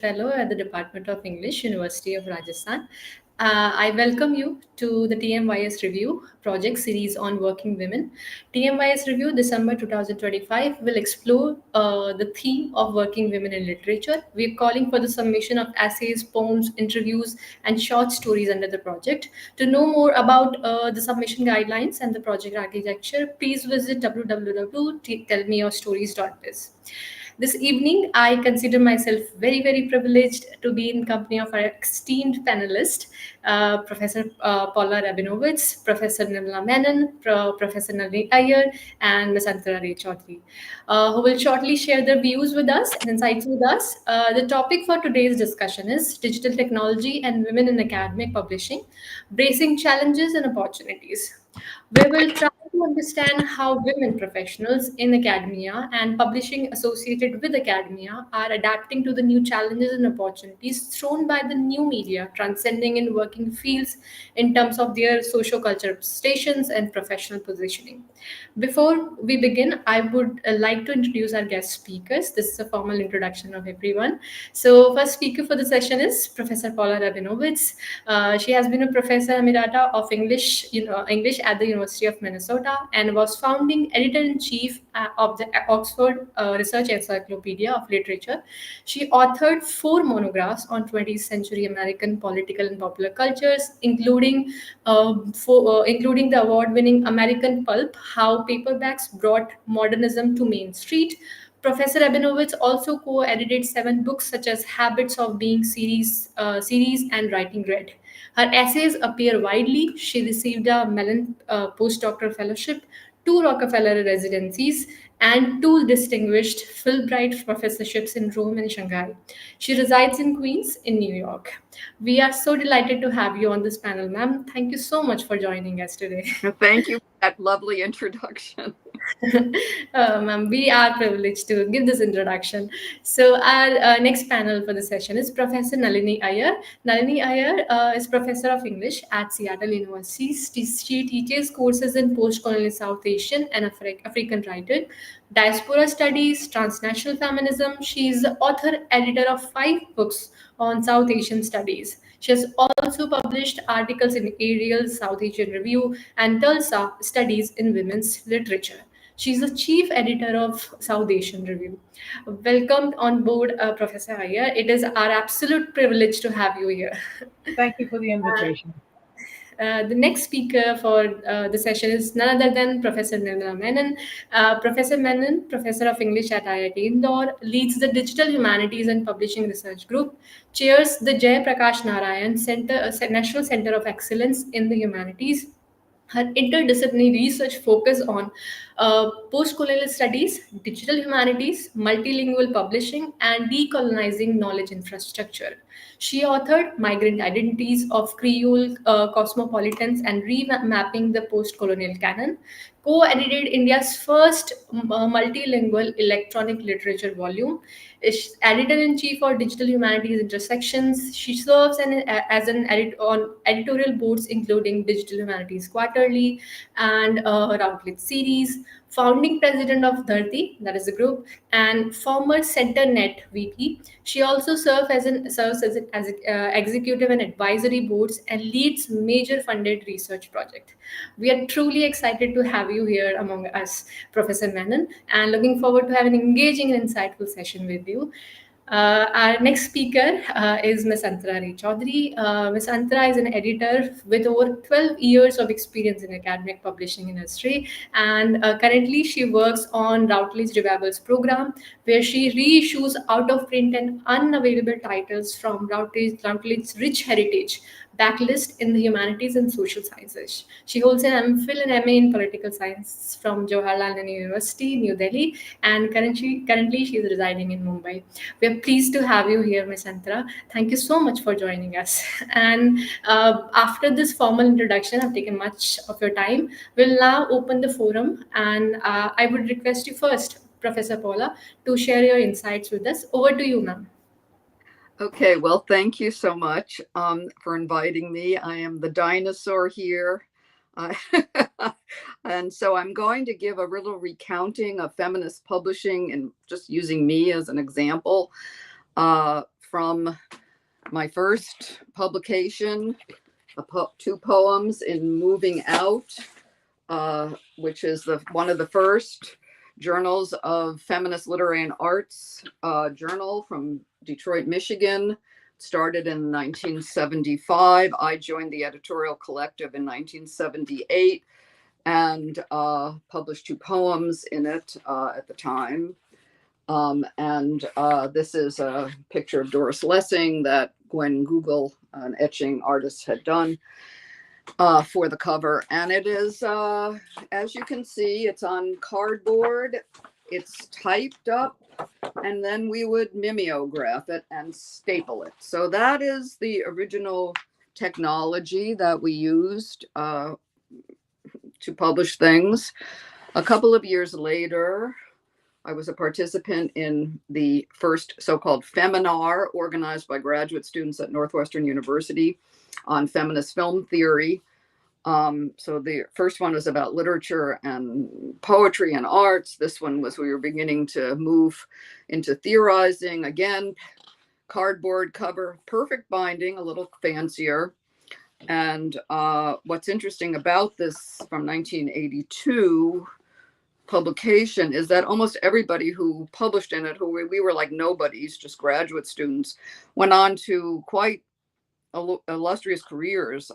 Fellow at the Department of English, University of Rajasthan. I welcome you to the TMYS Review project series on working women. TMYS Review December 2025 will explore the theme of working women in literature. We're calling for the submission of essays, poems, interviews, and short stories under the project. To know more about the submission guidelines and the project architecture, please visit www.tellmeyourstories.biz. This evening, I consider myself very, very privileged to be in company of our esteemed panelists, Professor Paula Rabinowitz, Professor Nirmala Menon, Professor Nalini Iyer, and Ms. Antara Ray Chaudhary, who will shortly share their views with us and insights with us. The topic for today's discussion is digital technology and women in academic publishing, bracing challenges and opportunities. We will try to understand how women professionals in academia and publishing associated with academia are adapting to the new challenges and opportunities thrown by the new media, transcending in working fields in terms of their socio-cultural stations and professional positioning. Before we begin, I would like to introduce our guest speakers. This is a formal introduction of everyone. So, first speaker for the session is Professor Paula Rabinowitz. She has been a professor emerita of English at the University of Minnesota and was founding editor-in-chief of the Oxford Research Encyclopedia of Literature. She authored 4 monographs on 20th century American political and popular cultures, including the award-winning American Pulp: How Paperbacks Brought Modernism to Main Street. Professor Rabinowitz also co-edited 7 books such as Habits of Being series and Writing Red. Her essays appear widely. She received a Mellon postdoctoral fellowship, 2 Rockefeller residencies, and 2 distinguished Fulbright professorships in Rome and Shanghai. She resides in Queens, in New York. We are so delighted to have you on this panel, ma'am. Thank you so much for joining us today. Thank you for that lovely introduction. Ma'am, we are privileged to give this introduction. So, our next panel for the session is Professor Nalini Iyer. Nalini Iyer is Professor of English at Seattle University. She teaches courses in post-colonial South Asian and African writing, diaspora studies, transnational feminism. She is the author editor of 5 books on South Asian studies. She has also published articles in Ariel, South Asian Review, and Tulsa Studies in Women's Literature. She's the chief editor of South Asian Review. Welcome on board, Professor Iyer. It is our absolute privilege to have you here. Thank you for the invitation. The next speaker for the session is none other than Professor Nirmala Menon. Professor Menon, Professor of English at IIT Indore, leads the Digital Humanities and Publishing Research Group, chairs the Jay Prakash Narayan National Center of Excellence in the Humanities. Her interdisciplinary research focus on post-colonial studies, digital humanities, multilingual publishing, and decolonizing knowledge infrastructure. She authored Migrant Identities of Creole Cosmopolitans and Remapping the Post-Colonial Canon, co-edited India's first multilingual electronic literature volume, is editor-in-chief for Digital Humanities Intersections. She serves as an on editorial boards including Digital Humanities Quarterly and Routledge Series, founding president of Dharti, that is the group, and former CenterNet VP. She also serves as executive and advisory boards and leads major funded research project. We are truly excited to have you here among us, Professor Menon, and looking forward to having an engaging and insightful session with you. Our next speaker is Ms. Antara Ray Chaudhary. Ms. Antara is an editor with over 12 years of experience in academic publishing industry, and currently she works on Routledge Revivals program, where she reissues out of print and unavailable titles from Routledge's rich heritage backlist in the humanities and social sciences. She holds an MPhil and MA in political science from Jawaharlal Nehru University, New Delhi, and currently she is residing in Mumbai. We are pleased to have you here, Ms. Antara. Thank you so much for joining us. And after this formal introduction, I've taken much of your time. We'll now open the forum, and I would request you first, Professor Paula, to share your insights with us. Over to you, ma'am. Okay, well, thank you so much for inviting me. I am the dinosaur here. And so I'm going to give a little recounting of feminist publishing and just using me as an example. from my first publication, two poems in Moving Out, which is one of the first journals of feminist literary and arts journal from Detroit, Michigan. Started in 1975. I joined the editorial collective in 1978 and published two poems in it at the time. This is a picture of Doris Lessing that Gwen Google, an etching artist, had done for the cover. And it is, as you can see, it's on cardboard. It's typed up, and then we would mimeograph it and staple it. So that is the original technology that we used to publish things. A couple of years later, I was a participant in the first so-called Feminar organized by graduate students at Northwestern University on feminist film theory. So the first one was about literature and poetry and arts. This one was, we were beginning to move into theorizing. Again, cardboard cover, perfect binding, a little fancier. And what's interesting about this from 1982 publication is that almost everybody who published in it, who we were like nobodies, just graduate students, went on to quite illustrious careers.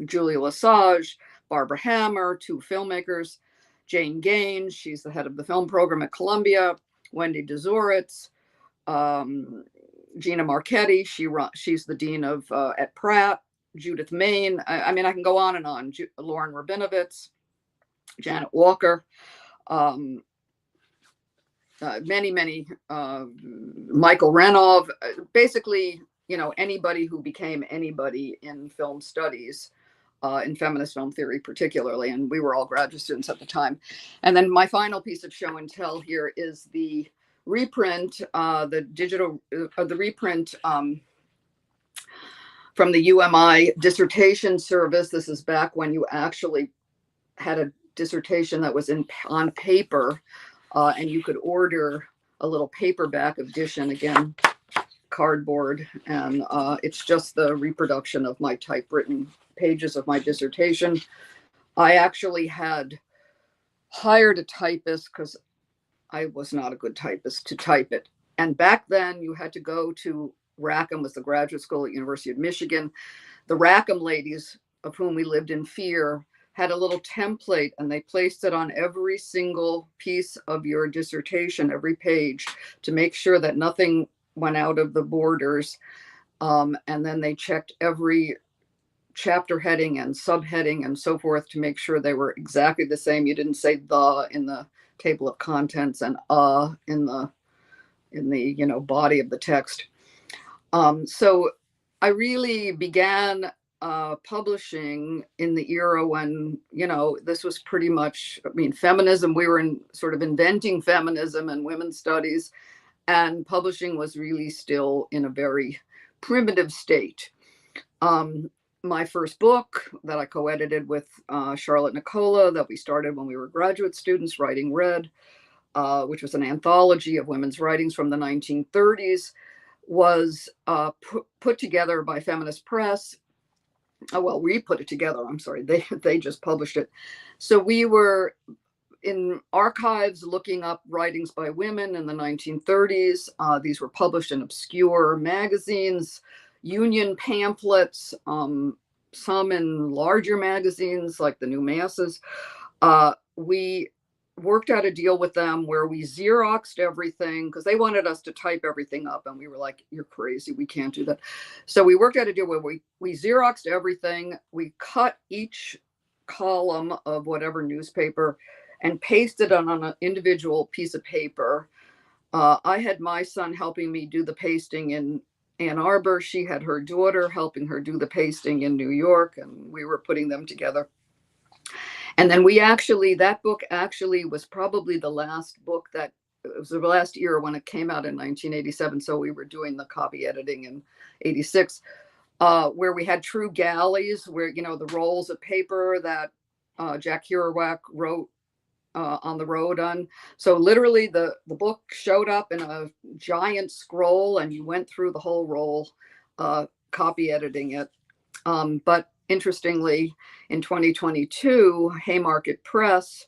Julia Lesage, Barbara Hammer, two filmmakers, Jane Gaines, she's the head of the film program at Columbia, Wendy Dezoritz, Gina Marchetti, she's the dean of at Pratt, Judith Main. I mean, I can go on and on. Lauren Rabinowitz, Janet Walker, many, Michael Renov, basically, you know, anybody who became anybody in film studies, in feminist film theory particularly, and we were all graduate students at the time. And then my final piece of show and tell here is the reprint, the reprint from the UMI dissertation service. This is back when you actually had a dissertation that was on paper, and you could order a little paperback edition, again, cardboard, and it's just the reproduction of my typewritten pages of my dissertation. I actually had hired a typist because I was not a good typist to type it. And back then you had to go to Rackham, was the graduate school at University of Michigan. The Rackham ladies, of whom we lived in fear, had a little template, and they placed it on every single piece of your dissertation, every page, to make sure that nothing went out of the borders. And then they checked every chapter heading and subheading and so forth to make sure they were exactly the same. You didn't say "the" in the table of contents and in the body of the text. So I really began publishing in the era when, this was pretty much, feminism, we were sort of inventing feminism and women's studies, and publishing was really still in a very primitive state. My first book that I co-edited with Charlotte Nicola, that we started when we were graduate students, Writing Red, which was an anthology of women's writings from the 1930s, was put together by Feminist Press. We put it together. I'm sorry, they just published it. So we were in archives looking up writings by women in the 1930s. These were published in obscure magazines, union pamphlets, some in larger magazines like the New Masses. We worked out a deal with them where we Xeroxed everything because they wanted us to type everything up, and we were like, you're crazy, we can't do that. So we worked out a deal where we Xeroxed everything. We cut each column of whatever newspaper and pasted it on an individual piece of paper. I had my son helping me do the pasting in Ann Arbor. She had her daughter helping her do the pasting in New York, and we were putting them together. And then that book actually was probably the last book it was the last year when it came out in 1987. So we were doing the copy editing in 86, where we had true galleys, where, the rolls of paper that Jack Kerouac wrote on the road on. So literally the book showed up in a giant scroll and you went through the whole roll, copy editing it. But interestingly, in 2022, Haymarket Press,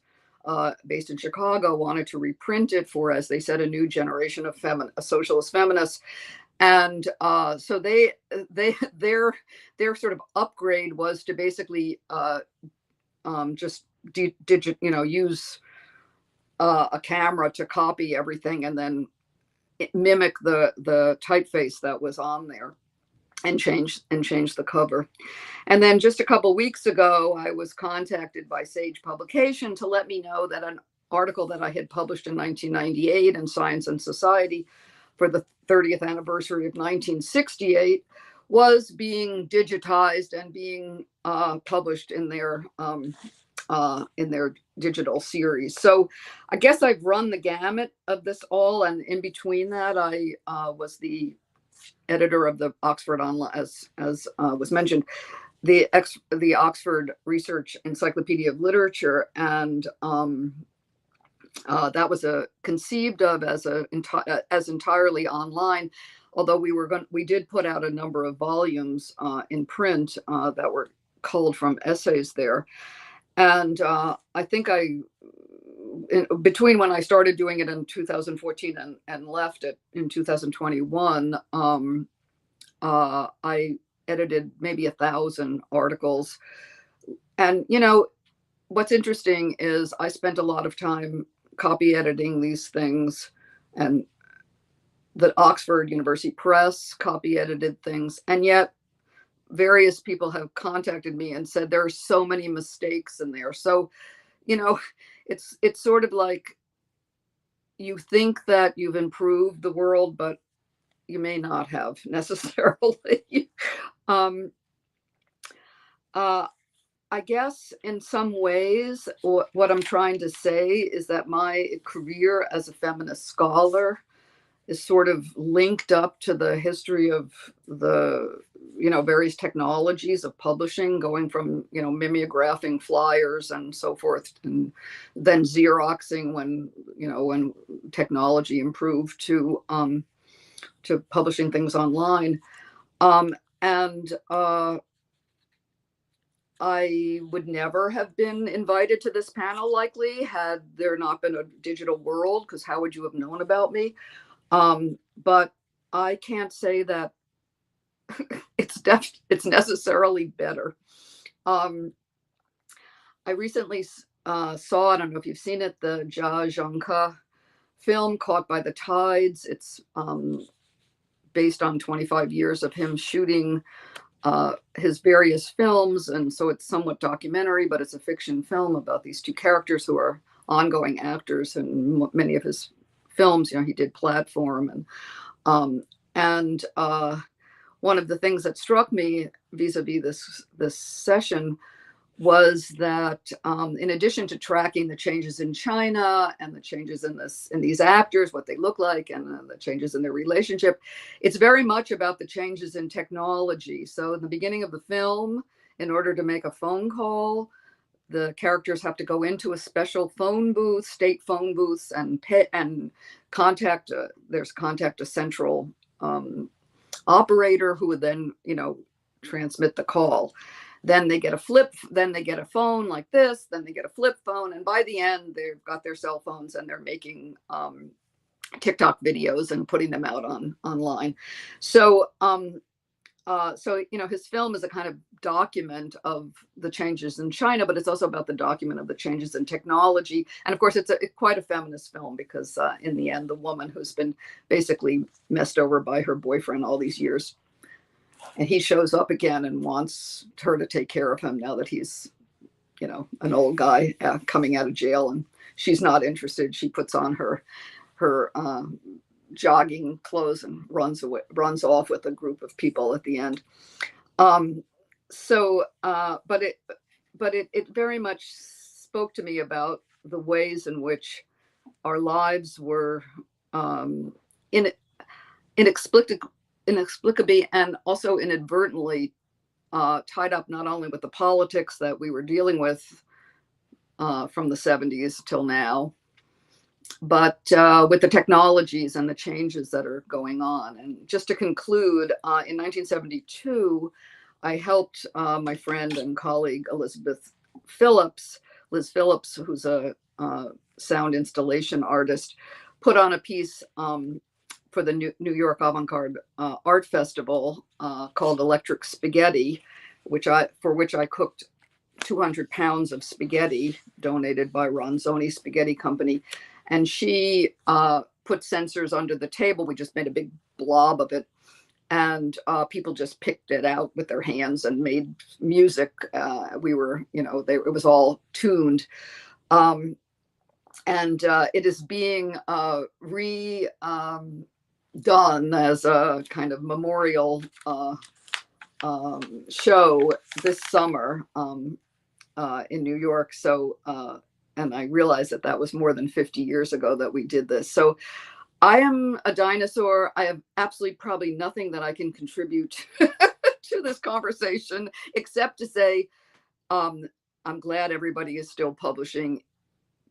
based in Chicago, wanted to reprint it for, as they said, a new generation of socialist feminists. And so their sort of upgrade was to basically just use a camera to copy everything and then mimic the typeface that was on there and change the cover. And then just a couple weeks ago, I was contacted by Sage Publication to let me know that an article that I had published in 1998 in Science and Society for the 30th anniversary of 1968 was being digitized and being published in their digital series. So I guess I've run the gamut of this all, and in between that, I was the editor of the Oxford Online, as was mentioned, the Oxford Research Encyclopedia of Literature, and that was conceived of as entirely online. Although we did put out a number of volumes in print that were culled from essays there, and I think between when I started doing it in 2014 and left it in 2021, I edited maybe 1,000 articles. And, what's interesting is I spent a lot of time copy editing these things, and the Oxford University Press copy edited things. And yet various people have contacted me and said there are so many mistakes in there. So, it's sort of like you think that you've improved the world, but you may not have necessarily. I guess in some ways, what I'm trying to say is that my career as a feminist scholar is sort of linked up to the history of the, various technologies of publishing, going from, mimeographing flyers and so forth, and then Xeroxing when technology improved to publishing things online. I would never have been invited to this panel likely had there not been a digital world, because how would you have known about me? But I can't say that it's necessarily better. I recently saw, I don't know if you've seen it, the Jia Zhangke film, Caught by the Tides. It's based on 25 years of him shooting his various films, and so it's somewhat documentary, but it's a fiction film about these two characters who are ongoing actors in many of his films. He did Platform, and one of the things that struck me vis-a-vis this session was that in addition to tracking the changes in China and the changes in these actors, what they look like, and the changes in their relationship, it's very much about the changes in technology. So in the beginning of the film, in order to make a phone call, the characters have to go into a special phone booth, state phone booths, and contact a central operator who would then, transmit the call. Then they get a phone like this, then they get a flip phone. And by the end, they've got their cell phones and they're making TikTok videos and putting them out online. So, his film is a kind of document of the changes in China, but it's also about the document of the changes in technology. And of course, it's quite a feminist film because in the end, the woman who's been basically messed over by her boyfriend all these years, and he shows up again and wants her to take care of him now that he's, an old guy coming out of jail, and she's not interested. She puts on her jogging clothes and runs off with a group of people at the end. But it very much spoke to me about the ways in which our lives were inexplicably and also inadvertently tied up not only with the politics that we were dealing with from the 70s till now. But with the technologies and the changes that are going on. And just to conclude, in 1972, I helped my friend and colleague Liz Phillips, who's a sound installation artist, put on a piece for the New York Avant-Garde Art Festival called Electric Spaghetti, for which I cooked 200 pounds of spaghetti donated by Ronzoni Spaghetti Company. And she put sensors under the table. We just made a big blob of it. And people just picked it out with their hands and made music. We were, it was all tuned. And it is being redone as a kind of memorial show this summer in New York. So, and I realized that was more than 50 years ago that we did this. So I am a dinosaur. I have absolutely probably nothing that I can contribute to this conversation, except to say, I'm glad everybody is still publishing.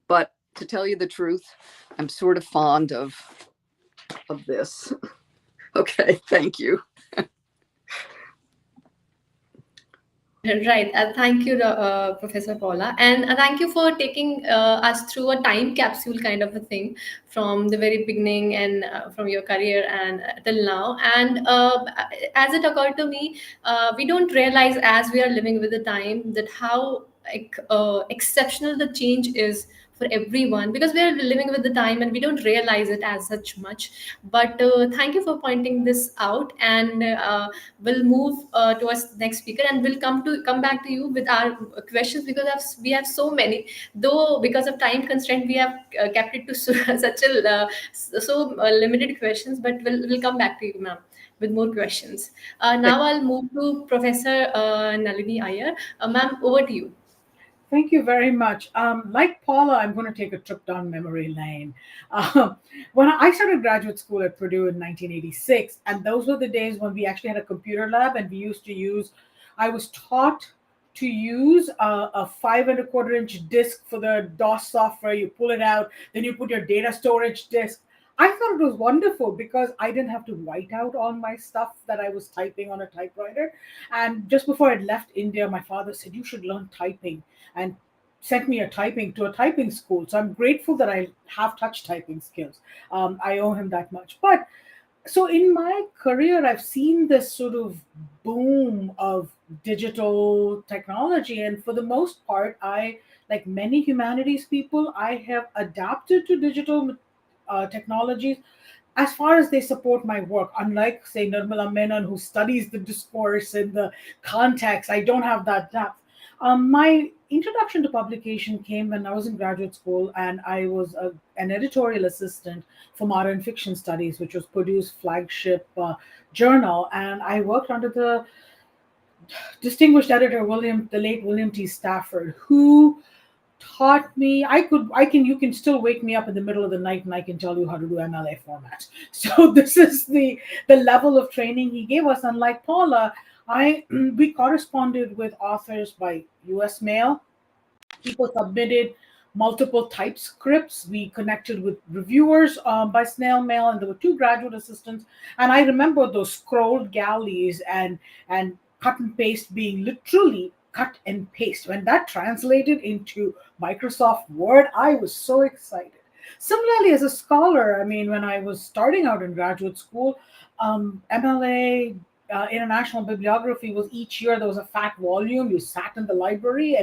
But to tell you the truth, I'm sort of fond of this. Okay, thank you. Right. Thank you, Professor Paula. And thank you for taking us through a time capsule kind of a thing from the very beginning and from your career and till now. And as it occurred to me, we don't realize as we are living with the time that how exceptional the change is for everyone, because we are living with the time and we don't realize it as such much. But thank you for pointing this out, and we'll move to our next speaker, and we'll come back to you with our questions, because we have so many. Though because of time constraint, we have kept it to such a limited questions, but we'll come back to you, ma'am, with more questions. Now I'll move to Professor Nalini Iyer. Ma'am, over to you. Thank you very much. Like Paula, I'm going to take a trip down memory lane. When I started graduate school at Purdue in 1986, and those were the days when we actually had a computer lab, and I was taught to use a 5¼ inch disk for the DOS software. You pull it out, then you put your data storage disk. I thought it was wonderful because I didn't have to white out all my stuff that I was typing on a typewriter. And just before I left India, my father said, "You should learn typing," and sent me to a typing school. So I'm grateful that I have touch typing skills. I owe him that much. But so in my career, I've seen this sort of boom of digital technology. And for the most part, like many humanities people, I have adapted to digital technologies as far as they support my work. Unlike, say, Nirmala Menon, who studies the discourse and the context, I don't have that depth. My introduction to publication came when I was in graduate school, and I was an editorial assistant for Modern Fiction Studies, which was Purdue's flagship journal. And I worked under the distinguished editor, the late William T. Stafford, who taught me you can still wake me up in the middle of the night and I can tell you how to do MLA format. So this is the level of training he gave us. Unlike Paula, we corresponded with authors by US mail. People submitted multiple typescripts. We connected with reviewers by snail mail, and there were 2 graduate assistants. And I remember those scrolled galleys and cut and paste being literally cut and paste. When that translated into Microsoft Word, I was so excited. Similarly, as a scholar, I mean, when I was starting out in graduate school, MLA, international bibliography was each year there was a fat volume. You sat in the library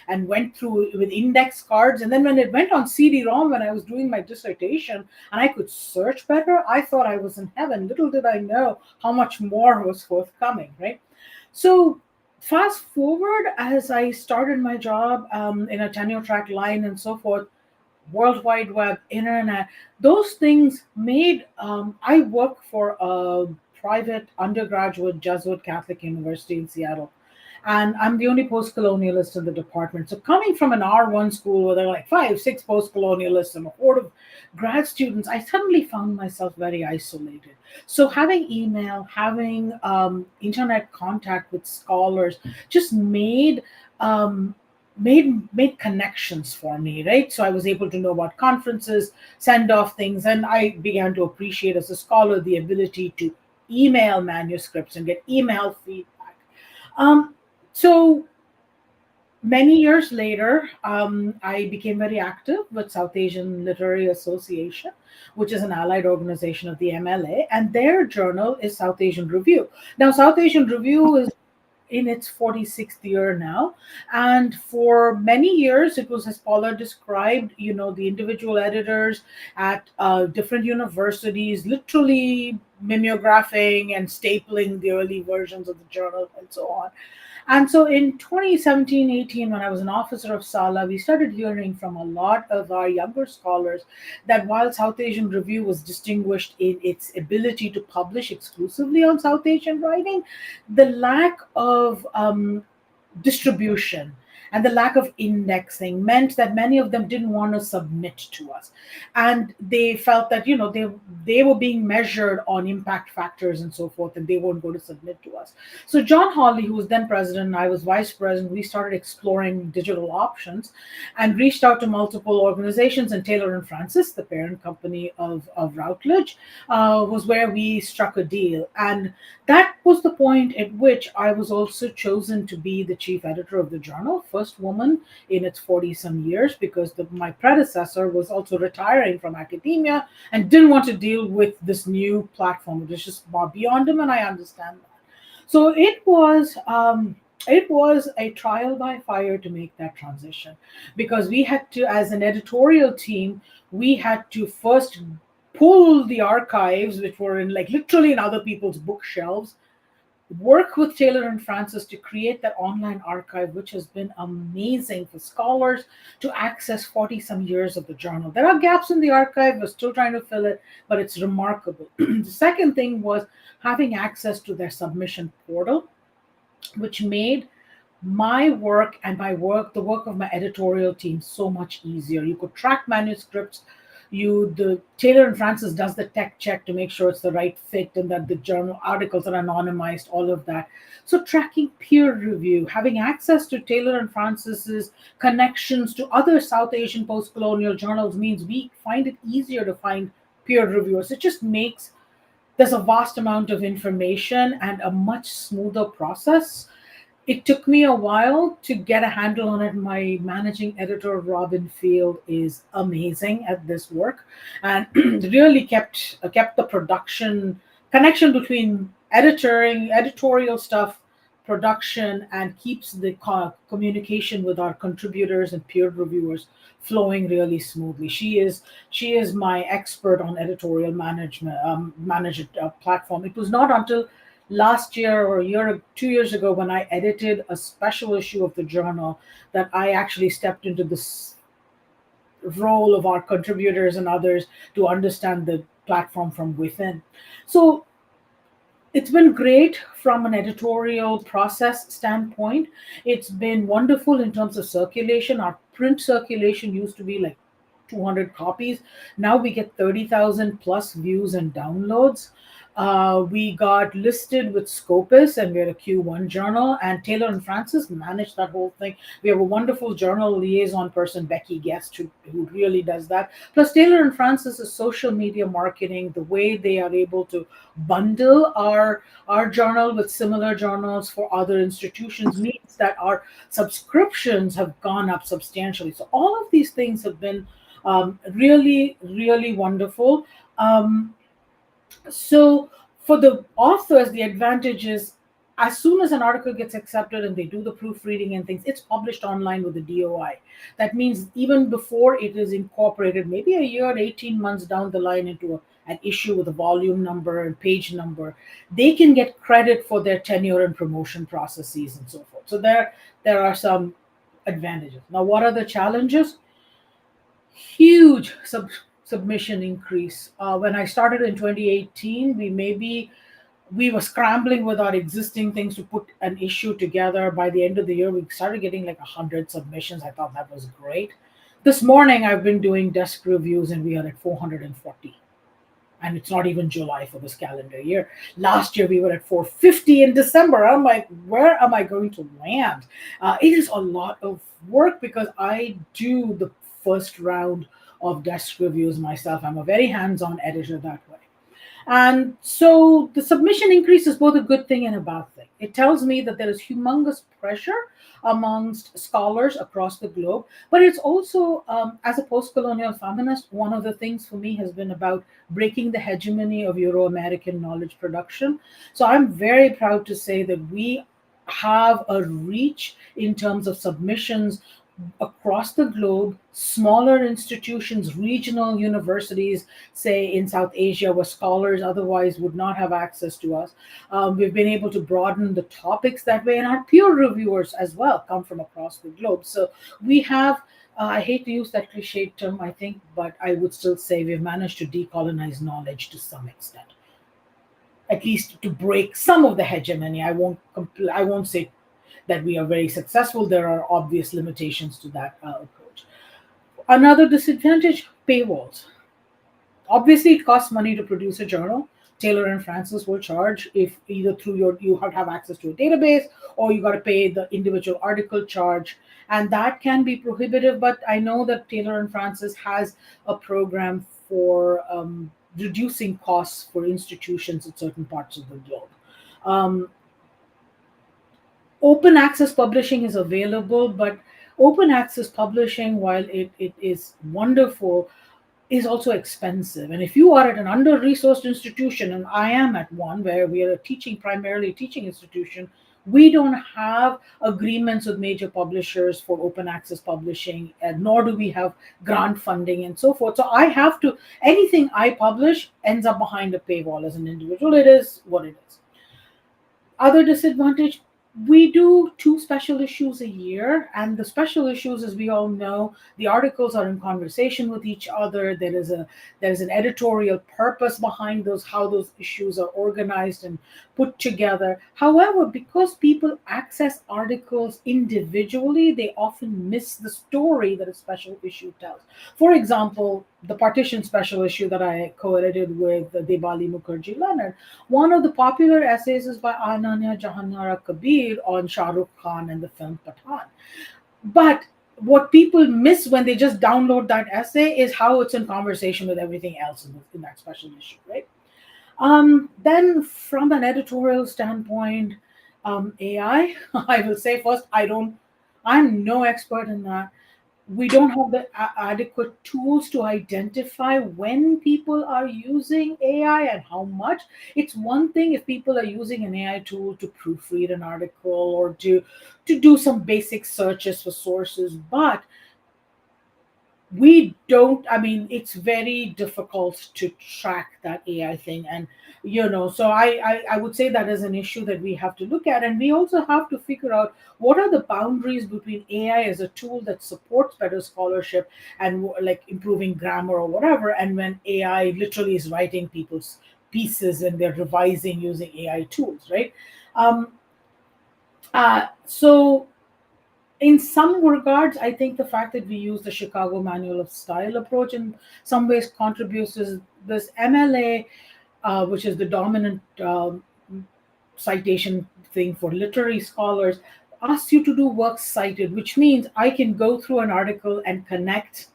and went through with index cards. And then when it went on CD-ROM, when I was doing my dissertation and I could search better, I thought I was in heaven. Little did I know how much more was forthcoming, right? So fast forward, as I started my job in a tenure track line and so forth, World Wide Web, internet, those things made, I work for a private undergraduate Jesuit Catholic University in Seattle. And I'm the only post-colonialist in the department. So coming from an R1 school where there are like 5, 6 post-colonialists and a horde of grad students, I suddenly found myself very isolated. So having email, having internet contact with scholars just made made connections for me, right? So I was able to know about conferences, send off things, and I began to appreciate as a scholar the ability to email manuscripts and get email feedback. So many years later, I became very active with South Asian Literary Association, which is an allied organization of the MLA, and their journal is South Asian Review. Now, South Asian Review is in its 46th year now, and for many years it was, as Paula described, the individual editors at different universities literally mimeographing and stapling the early versions of the journal and so on. And so in 2017-18, when I was an officer of SALA, we started hearing from a lot of our younger scholars that while South Asian Review was distinguished in its ability to publish exclusively on South Asian writing, the lack of distribution and the lack of indexing meant that many of them didn't want to submit to us, and they felt that they were being measured on impact factors and so forth, and they weren't going to submit to us. So John Hawley, who was then president and I was vice president, we started exploring digital options and reached out to multiple organizations, and Taylor and Francis, the parent company of Routledge, was where we struck a deal. And that was the point at which I was also chosen to be the chief editor of the journal, first woman in its 40-some years, because my predecessor was also retiring from academia and didn't want to deal with this new platform. It was just far beyond him, and I understand that. So it was a trial by fire to make that transition, because we had to, as an editorial team, we had to first pull the archives, which were literally in other people's bookshelves, work with Taylor and Francis to create that online archive, which has been amazing for scholars to access 40-some years of the journal. There are gaps in the archive, we're still trying to fill it, but it's remarkable. The second thing was having access to their submission portal, which made my work and the work of my editorial team so much easier. You could track manuscripts. The Taylor and Francis does the tech check to make sure it's the right fit and that the journal articles are anonymized, all of that. So tracking peer review, having access to Taylor and Francis's connections to other South Asian post-colonial journals means we find it easier to find peer reviewers. It just makes there's a vast amount of information and a much smoother process. It took me a while to get a handle on it. My managing editor, Robin Field, is amazing at this work and really kept the production connection between editorial stuff, production, and keeps the communication with our contributors and peer reviewers flowing really smoothly. She is my expert on editorial management, platform. It was not until last year or 2 years ago, when I edited a special issue of the journal, that I actually stepped into this role of our contributors and others to understand the platform from within. So it's been great from an editorial process standpoint. It's been wonderful in terms of circulation. Our print circulation used to be 200 copies. Now we get 30,000 plus views and downloads. We got listed with Scopus, and we're a Q1 journal, and Taylor and Francis managed that whole thing. We have a wonderful journal liaison person, Becky Guest, who really does that. Plus, Taylor and Francis's social media marketing, the way they are able to bundle our journal with similar journals for other institutions, means that our subscriptions have gone up substantially. So all of these things have been really, really wonderful. So for the authors, the advantage is as soon as an article gets accepted and they do the proofreading and things, it's published online with the DOI. That means even before it is incorporated, maybe a year, 18 months down the line into an issue with a volume number and page number, they can get credit for their tenure and promotion processes and so forth. So there are some advantages. Now, what are the challenges? Huge submission increase. When I started in 2018, we were scrambling with our existing things to put an issue together. By the end of the year, we started getting 100 submissions. I thought that was great. This morning, I've been doing desk reviews, and we are at 440. And it's not even July for this calendar year. Last year we were at 450 in December. I'm like, where am I going to land? It is a lot of work because I do the first round of desk reviews myself. I'm a very hands-on editor that way. And so the submission increase is both a good thing and a bad thing. It tells me that there is humongous pressure amongst scholars across the globe. But it's also, as a post colonial feminist, one of the things for me has been about breaking the hegemony of Euro American knowledge production. So I'm very proud to say that we have a reach in terms of submissions across the globe, smaller institutions, regional universities, say in South Asia, where scholars otherwise would not have access to us. We've been able to broaden the topics that way, and our peer reviewers as well come from across the globe. So we have, I hate to use that cliched term, I think, but I would still say we've managed to decolonize knowledge to some extent, at least to break some of the hegemony. I won't say that we are very successful. There are obvious limitations to that approach. Another disadvantage, paywalls. Obviously, it costs money to produce a journal. Taylor and Francis will charge if either through you have access to a database, or you got to pay the individual article charge, and that can be prohibitive. But I know that Taylor and Francis has a program for reducing costs for institutions in certain parts of the globe. Open access publishing is available, but open access publishing, while it is wonderful, is also expensive. And if you are at an under-resourced institution, and I am at one where we are primarily teaching institution, we don't have agreements with major publishers for open access publishing, and nor do we have grant funding and so forth. So I have to, anything I publish ends up behind a paywall as an individual. It is what it is. Other disadvantage, we do 2 special issues a year, and the special issues, as we all know, the articles are in conversation with each other. There's an editorial purpose behind those, how those issues are organized and put together. However, because people access articles individually, they often miss the story that a special issue tells. For example, the Partition special issue that I co-edited with Debali Mukherjee Leonard, one of the popular essays is by Ananya Jahanara Kabir on Shah Rukh Khan and the film Pathan. But what people miss when they just download that essay is how it's in conversation with everything else in that special issue, right? Then from an editorial standpoint, AI, I will say first, I'm no expert in that. We don't have the adequate tools to identify when people are using AI and how much. It's one thing if people are using an AI tool to proofread an article or to do some basic searches for sources, but we don't, I mean, it's very difficult to track that AI thing. And, so I would say that is an issue that we have to look at. And we also have to figure out what are the boundaries between AI as a tool that supports better scholarship and like improving grammar or whatever, and when AI literally is writing people's pieces and they're revising using AI tools, right? So in some regards, I think the fact that we use the Chicago Manual of Style approach in some ways contributes to this. MLA, which is the dominant citation thing for literary scholars, asks you to do works cited, which means I can go through an article and connect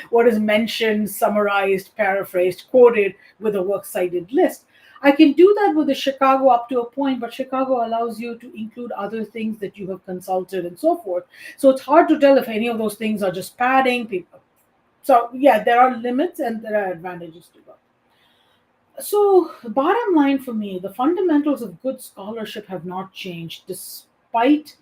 what is mentioned, summarized, paraphrased, quoted with a works cited list. I can do that with the Chicago up to a point, but Chicago allows you to include other things that you have consulted and so forth. So it's hard to tell if any of those things are just padding people. So yeah, there are limits and there are advantages to both. So bottom line for me, the fundamentals of good scholarship have not changed despite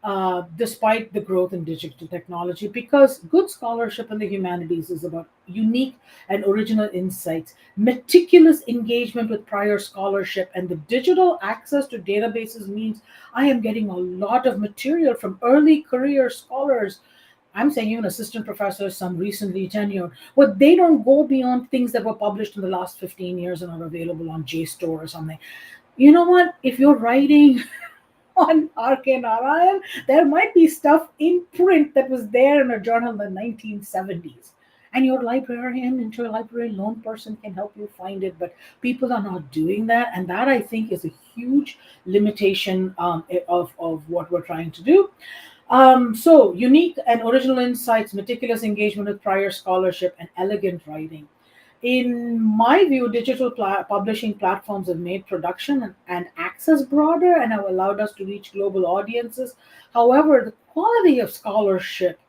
the growth in digital technology, because good scholarship in the humanities is about unique and original insights, meticulous engagement with prior scholarship, and the digital access to databases means I am getting a lot of material from early career scholars. I'm saying even assistant professors, some recently tenured, but they don't go beyond things that were published in the last 15 years and are available on JSTOR or something. You know what? If you're writing on R.K. Narayan, there might be stuff in print that was there in a journal in the 1970s. and your librarian, interlibrary loan person can help you find it. But people are not doing that, and that I think is a huge limitation of what we're trying to do. So, unique and original insights, meticulous engagement with prior scholarship, and elegant writing. In my view, digital publishing platforms have made production and access broader and have allowed us to reach global audiences. However, the quality of scholarship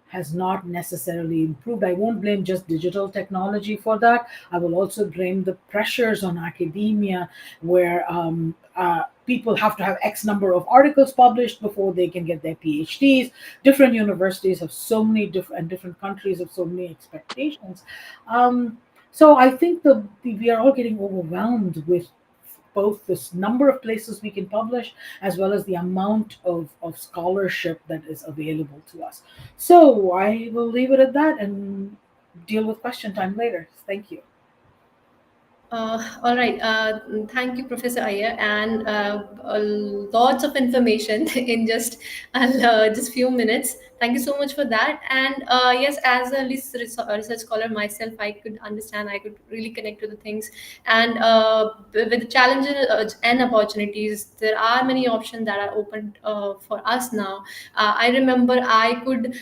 has not necessarily improved. I won't blame just digital technology for that. I will also blame the pressures on academia, where people have to have X number of articles published before they can get their PhDs. Different universities have so many different, and different countries have so many expectations. So I think we are all getting overwhelmed with both this number of places we can publish as well as the amount of scholarship that is available to us. So I will leave it at that and deal with question time later. Thank you. All right. Thank you, Professor Iyer, and lots of information in just few minutes. Thank you so much for that. And yes, as a research scholar myself, I could understand. I could really connect to the things. And with the challenges and opportunities, there are many options that are open for us now. I remember I could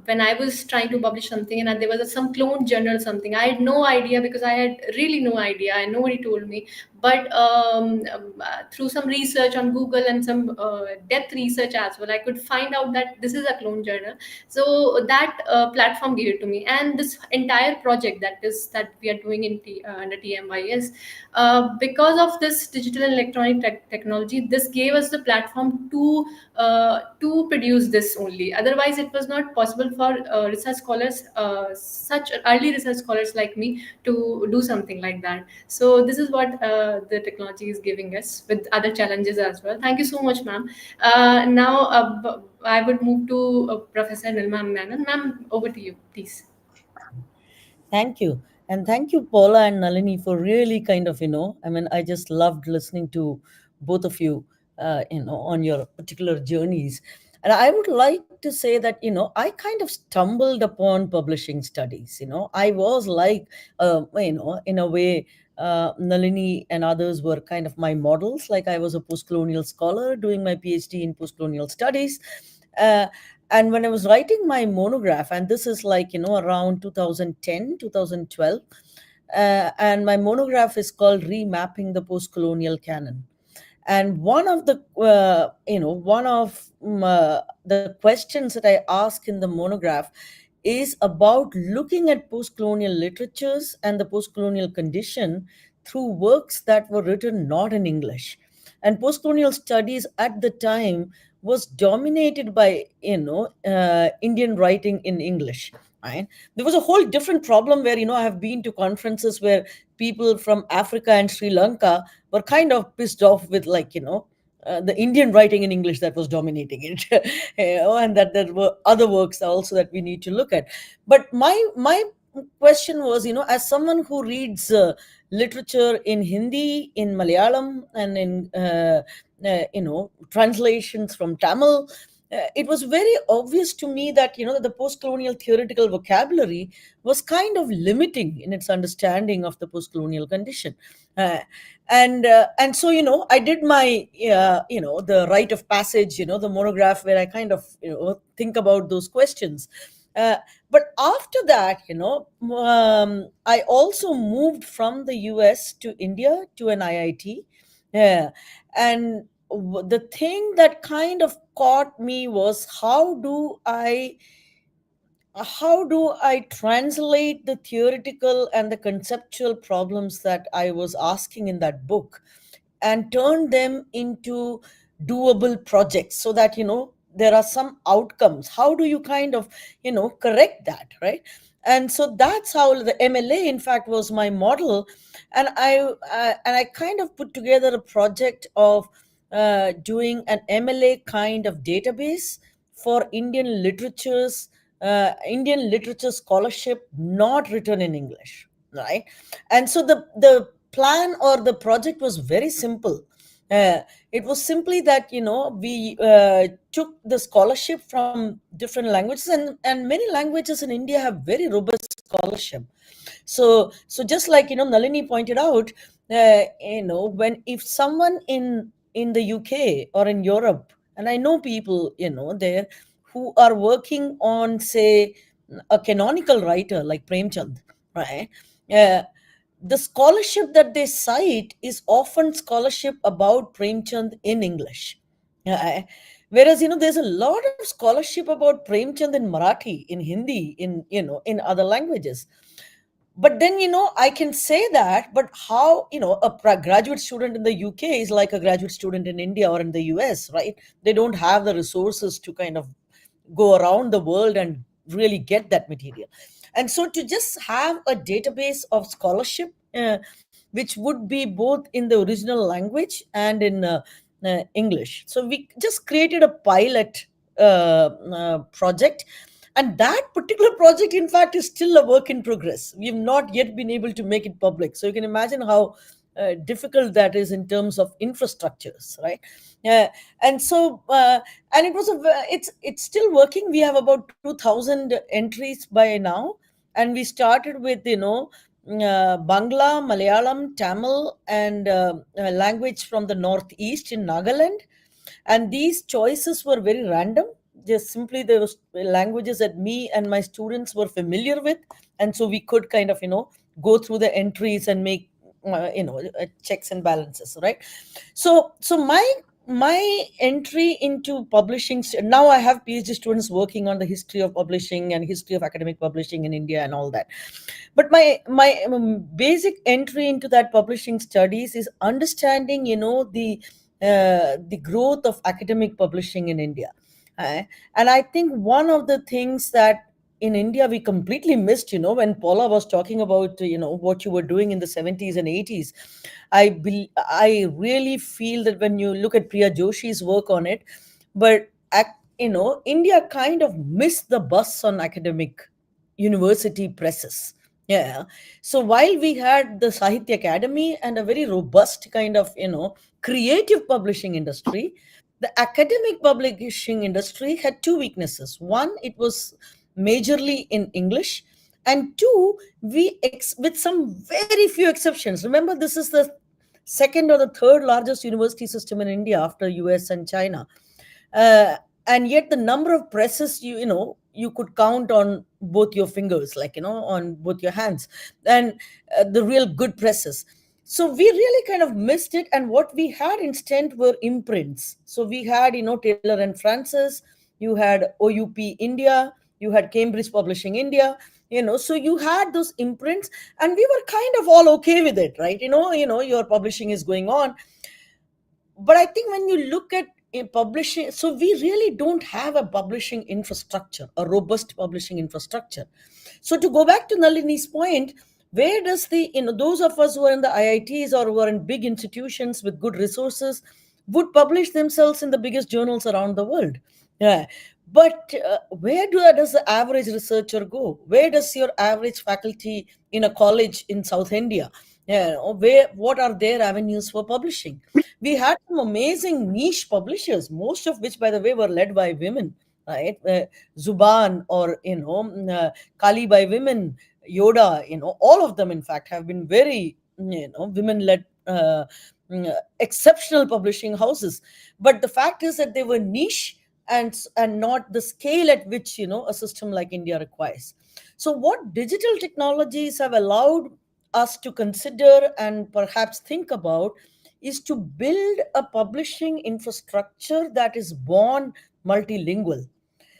when I was trying to publish something, and there was some clone journal something. I had no idea because I had really no idea, and nobody told me. But through some research on Google and some depth research as well, I could find out that this is a clone journal. So that platform gave it to me, and this entire project that we are doing under TMYS, because of this digital and electronic technology, this gave us the platform to produce this only. Otherwise, it was not possible for research scholars, such early research scholars like me, to do something like that. So this is what the technology is giving us, with other challenges as well. Thank you so much, ma'am. Now I would move to Professor Nirmala Menon. Ma'am, over to you, please. Thank you. And thank you, Paula and Nalini, for really kind of, I mean, I just loved listening to both of you, on your particular journeys. And I would like to say that, I kind of stumbled upon publishing studies. I was like, in a way, Nalini and others were kind of my models. Like I was a post-colonial scholar doing my PhD in post-colonial studies. Uh, and when I was writing my monograph, and this is like, around 2010, 2012, and my monograph is called Remapping the Post-Colonial Canon. And one of the questions that I ask in the monograph is about looking at post-colonial literatures and the post-colonial condition through works that were written not in English. And post-colonial studies at the time was dominated by Indian writing in English. Right? There was a whole different problem where I have been to conferences where people from Africa and Sri Lanka were kind of pissed off with the Indian writing in English that was dominating it, and that there were other works also that we need to look at. But my question was, as someone who reads literature in Hindi, in Malayalam, and in translations from Tamil, it was very obvious to me that the post-colonial theoretical vocabulary was kind of limiting in its understanding of the post-colonial condition. Uh, and so I did my the rite of passage, the monograph, where I kind of think about those questions. But after that, I also moved from the US to India to an IIT. Yeah. And the thing that kind of caught me was how do I translate the theoretical and the conceptual problems that I was asking in that book and turn them into doable projects, so that there are some outcomes. How do you kind of correct that, right? And so that's how the MLA in fact was my model. And I kind of put together a project of doing an MLA kind of database for Indian literature scholarship not written in English, right? And so the plan or the project was very simple. Uh, it was simply that, we took the scholarship from different languages, and many languages in India have very robust scholarship. So just like, Nalini pointed out, when if someone in the UK or in Europe, and I know people, there, who are working on, say, a canonical writer like Premchand, right? Uh, the scholarship that they cite is often scholarship about Premchand in English. Uh, Whereas, there's a lot of scholarship about Premchand in Marathi, in Hindi, in other languages. But then, I can say that, but how, a graduate student in the UK is like a graduate student in India or in the US, right? They don't have the resources to kind of go around the world and really get that material. And so to just have a database of scholarship, which would be both in the original language and in English. So we just created a pilot project, and that particular project, in fact, is still a work in progress. We've not yet been able to make it public. So you can imagine how difficult that is in terms of infrastructures, right? Uh, and so, and it's still working. We have about 2,000 entries by now, and we started with Bangla, Malayalam, Tamil, and language from the northeast in Nagaland. And these choices were very random. Just simply there was languages that me and my students were familiar with, and so we could kind of go through the entries and make checks and balances, right? So my entry into publishing, now I have PhD students working on the history of publishing and history of academic publishing in India and all that. But my basic entry into that publishing studies is understanding the growth of academic publishing in India. And I think one of the things that in India we completely missed, when Paula was talking about what you were doing in the 70s and 80s, I really feel that when you look at Priya Joshi's work on it, but India kind of missed the bus on academic university presses. Yeah. So while we had the Sahitya Academy and a very robust kind of creative publishing industry, the academic publishing industry had two weaknesses. One, it was majorly in English, and two, with some very few exceptions. Remember, this is the second or the third largest university system in India after US and China. Uh, and yet the number of presses you could count on both your fingers, like on both your hands, and the real good presses. So we really kind of missed it, and what we had instead were imprints. So we had Taylor and Francis, you had OUP India, you had Cambridge Publishing India, so you had those imprints, and we were kind of all okay with it, right? Your publishing is going on. But I think when you look at publishing, so we really don't have a publishing infrastructure, a robust publishing infrastructure. So to go back to Nalini's point, where does those of us who are in the IITs or who are in big institutions with good resources would publish themselves in the biggest journals around the world? Yeah. But where does the average researcher go? Where does your average faculty in a college in South India? Yeah, what are their avenues for publishing? We had some amazing niche publishers, most of which, by the way, were led by women, right? Zuban, or Kali by women, Yoda, all of them, in fact, have been very women-led, exceptional publishing houses. But the fact is that they were niche, and not the scale at which a system like India requires. So what digital technologies have allowed us to consider and perhaps think about is to build a publishing infrastructure that is born multilingual.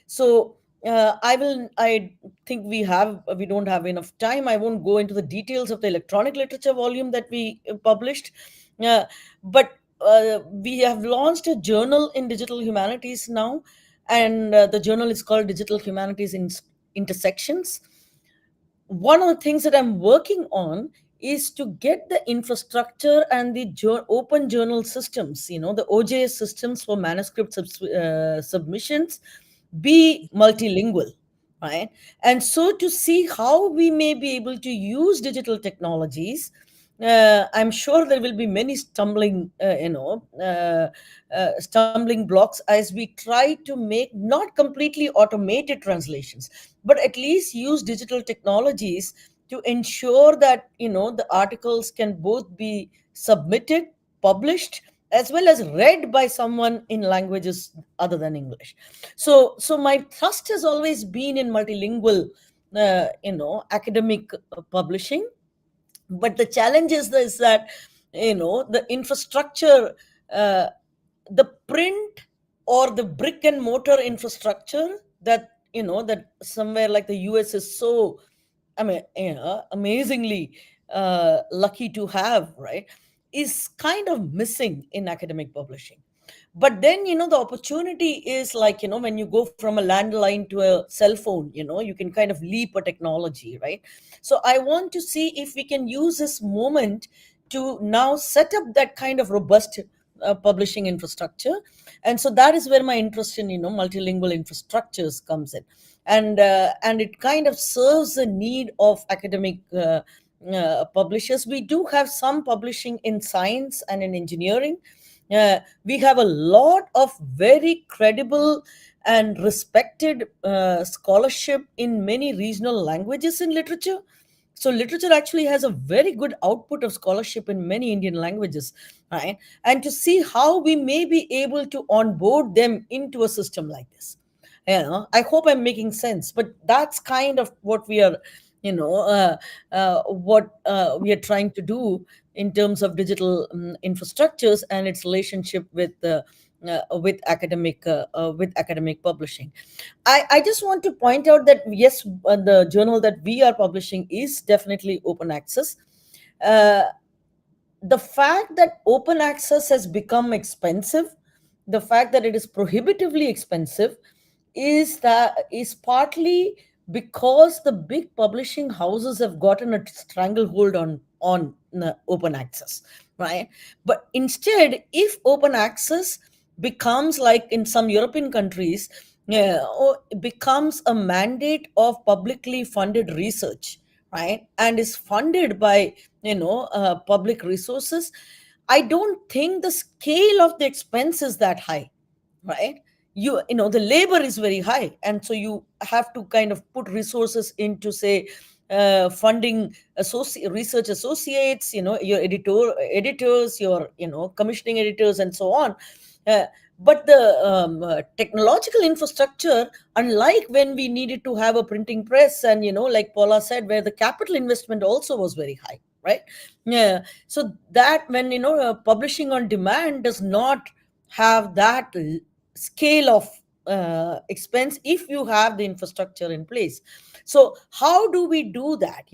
So I think we don't have enough time. I won't go into the details of the electronic literature volume that we published, but we have launched a journal in digital humanities now, and the journal is called Digital Humanities Intersections. One of the things that I'm working on is to get the infrastructure and the open journal systems, the OJS systems for manuscript submissions, be multilingual, right? And so to see how we may be able to use digital technologies I'm sure there will be many stumbling blocks as we try to make not completely automated translations, but at least use digital technologies to ensure that the articles can both be submitted, published, as well as read by someone in languages other than English. So my thrust has always been in multilingual academic publishing. But the challenge is this, that the infrastructure, uh, the print or the brick and mortar infrastructure that that somewhere like the US is so, I mean, amazingly lucky to have, right, is kind of missing in academic publishing. But then the opportunity is like, when you go from a landline to a cell phone, you can kind of leap a technology, right? So I want to see if we can use this moment to now set up that kind of robust publishing infrastructure. And so that is where my interest in multilingual infrastructures comes in. And it kind of serves the need of academic publishers. We do have some publishing in science and in engineering. We have a lot of very credible and respected scholarship in many regional languages in literature. So literature actually has a very good output of scholarship in many Indian languages, right? And to see how we may be able to onboard them into a system like this. I hope I'm making sense, but that's kind of what we are, what we are trying to do in terms of digital infrastructures and its relationship with academic publishing. I just want to point out that yes, the journal that we are publishing is definitely open access. Uh, the fact that open access has become expensive, the fact that it is prohibitively expensive, is partly because the big publishing houses have gotten a stranglehold on open access, right? But instead, if open access becomes like in some European countries, or it becomes a mandate of publicly funded research, right, and is funded by public resources, I don't think the scale of the expense is that high, right? The labor is very high, and so you have to kind of put resources into, say, funding research associates, your editors, your commissioning editors, and so on. uh, but the technological infrastructure, unlike when we needed to have a printing press, and like Paula said, where the capital investment also was very high, right? Yeah. So that when publishing on demand does not have that scale of expense if you have the infrastructure in place. So how do we do that?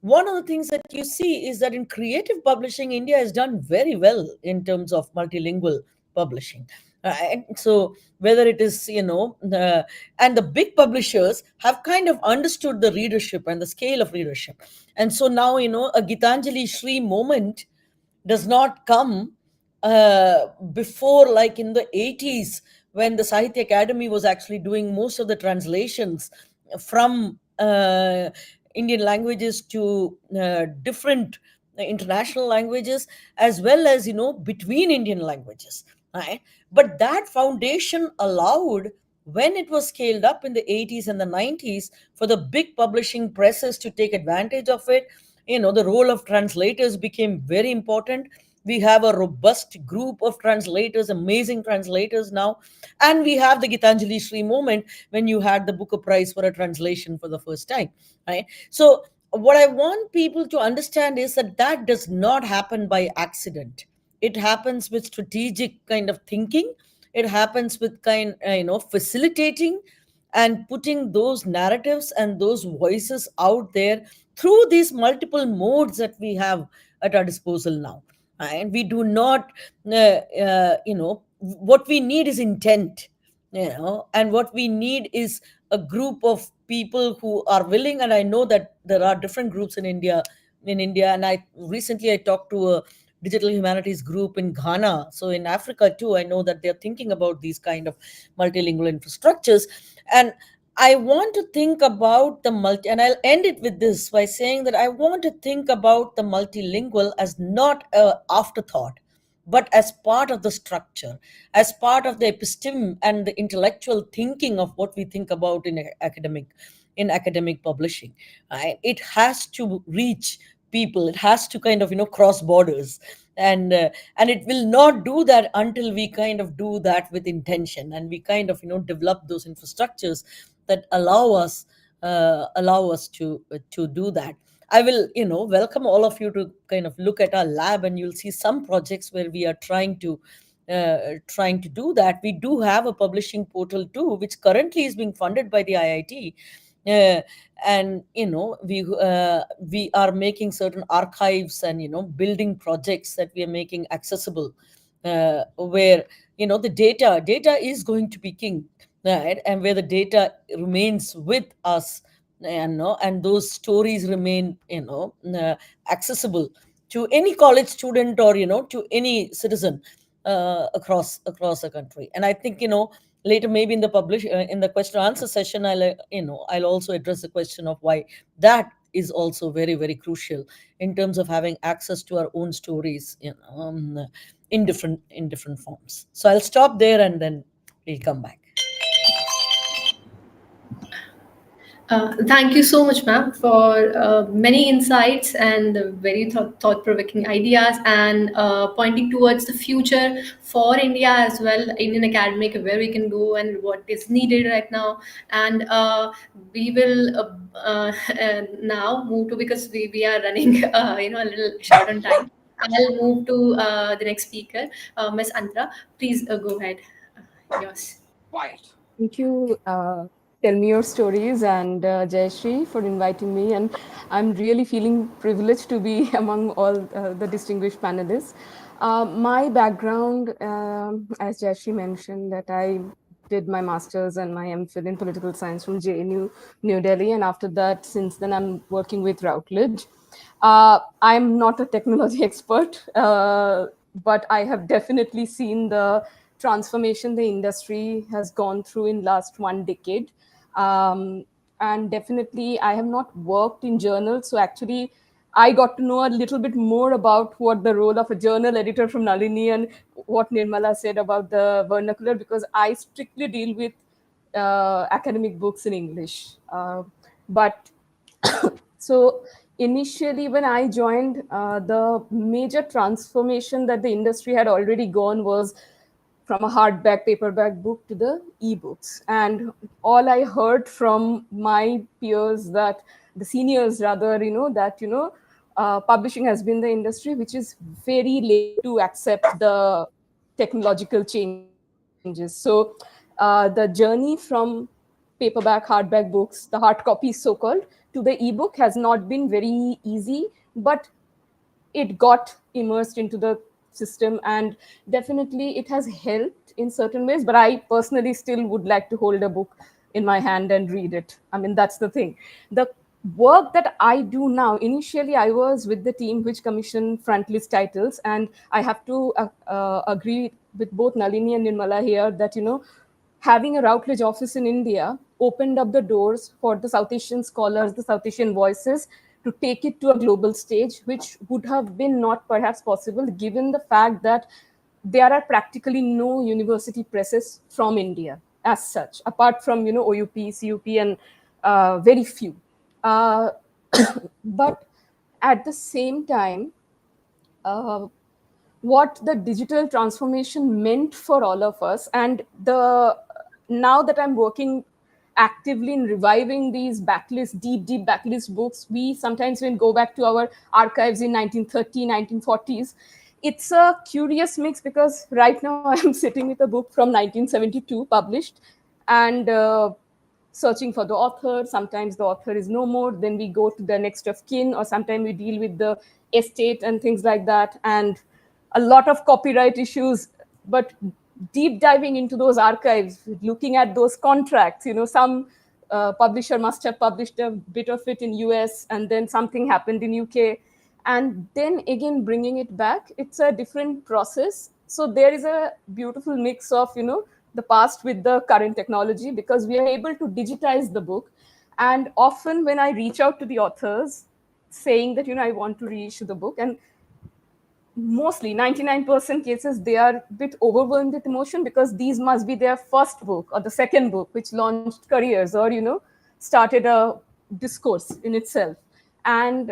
One of the things that you see is that in creative publishing, India has done very well in terms of multilingual publishing. And so whether it is and the big publishers have kind of understood the readership and the scale of readership. And so now a Gitanjali Shri moment does not come before, like in the 80s, when the Sahitya Academy was actually doing most of the translations from Indian languages to different international languages, as well as between Indian languages, right? But that foundation allowed, when it was scaled up in the 80s and the 90s, for the big publishing presses to take advantage of it. The role of translators became very important. We have a robust group of translators, amazing translators now. And we have the Gitanjali Shri moment, when you had the Booker Prize for a translation for the first time, right? So what I want people to understand is that that does not happen by accident. It happens with strategic kind of thinking. It happens with facilitating and putting those narratives and those voices out there through these multiple modes that we have at our disposal now. And we do not what we need is intent, and what we need is a group of people who are willing. And I know that there are different groups in India, and I talked to a digital humanities group in Ghana. So in Africa too, I know that they're thinking about these kind of multilingual infrastructures. And I want to think about the multi, and I'll end it with this by saying that I want to think about the multilingual as not a afterthought, but as part of the structure, as part of the episteme and the intellectual thinking of what we think about in academic publishing. Right? It has to reach people. It has to kind of cross borders, and it will not do that until we kind of do that with intention, and we kind of develop those infrastructures that allow us to do that. I will welcome all of you to kind of look at our lab, and you'll see some projects where we are trying to do that. We do have a publishing portal too, which currently is being funded by the IIT. uh, and we are making certain archives and building projects that we are making accessible, where the data is going to be king, right? And where the data remains with us, and those stories remain accessible to any college student, or to any citizen across the country. And I think later, maybe in the question and answer session, I'll also address the question of why that is also very, very crucial in terms of having access to our own stories, in different forms. So I'll stop there, and then we'll come back. Thank you so much, ma'am, for many insights and very thought-provoking ideas, and pointing towards the future for India as well, Indian academic, where we can go and what is needed right now. And we will now move to, because we are running a little short on time. I'll move to the next speaker, Ms. Antara. Please go ahead. Yours. Quiet. Thank you, Tell Me Your Stories, and Jaishree for inviting me. And I'm really feeling privileged to be among all the distinguished panelists. My background, as Jaishree mentioned, that I did my master's and my MPhil in political science from JNU, New Delhi. And after that, since then, I'm working with Routledge. I'm not a technology expert, but I have definitely seen the transformation the industry has gone through in last 1 decade. And definitely, I have not worked in journals, so actually, I got to know a little bit more about what the role of a journal editor from Nalini and what Nirmala said about the vernacular, because I strictly deal with academic books in English. But so initially, when I joined, the major transformation that the industry had already gone was from a hardback, paperback book to the ebooks. And all I heard from my peers, that the seniors rather, publishing has been the industry which is very late to accept the technological changes. So the journey from paperback, hardback books, the hard copies so-called, to the ebook has not been very easy, but it got immersed into the system, and definitely it has helped in certain ways. But I personally still would like to hold a book in my hand and read it. I mean, that's the thing. The work that I do now, initially I was with the team which commissioned frontlist titles, and I have to agree with both Nalini and Nirmala here that having a Routledge office in India opened up the doors for the South Asian scholars, the South Asian voices, to take it to a global stage, which would have been not perhaps possible given the fact that there are practically no university presses from India as such, apart from OUP, CUP, and very few. Uh, but at the same time, uh, what the digital transformation meant for all of us, and the now that I'm working actively in reviving these backlist, deep backlist books, we sometimes when go back to our archives in 1930, 1940s, it's a curious mix, because right now I'm sitting with a book from 1972 published, and searching for the author. Sometimes the author is no more, then we go to the next of kin, or sometimes we deal with the estate and things like that, and a lot of copyright issues. But deep diving into those archives, looking at those contracts, some publisher must have published a bit of it in US, and then something happened in UK, and then again bringing it back, it's a different process. So there is a beautiful mix of the past with the current technology, because we are able to digitize the book. And often when I reach out to the authors saying that, I want to reissue the book, and mostly 99% cases, they are a bit overwhelmed with emotion, because these must be their first book or the second book which launched careers, or started a discourse in itself. And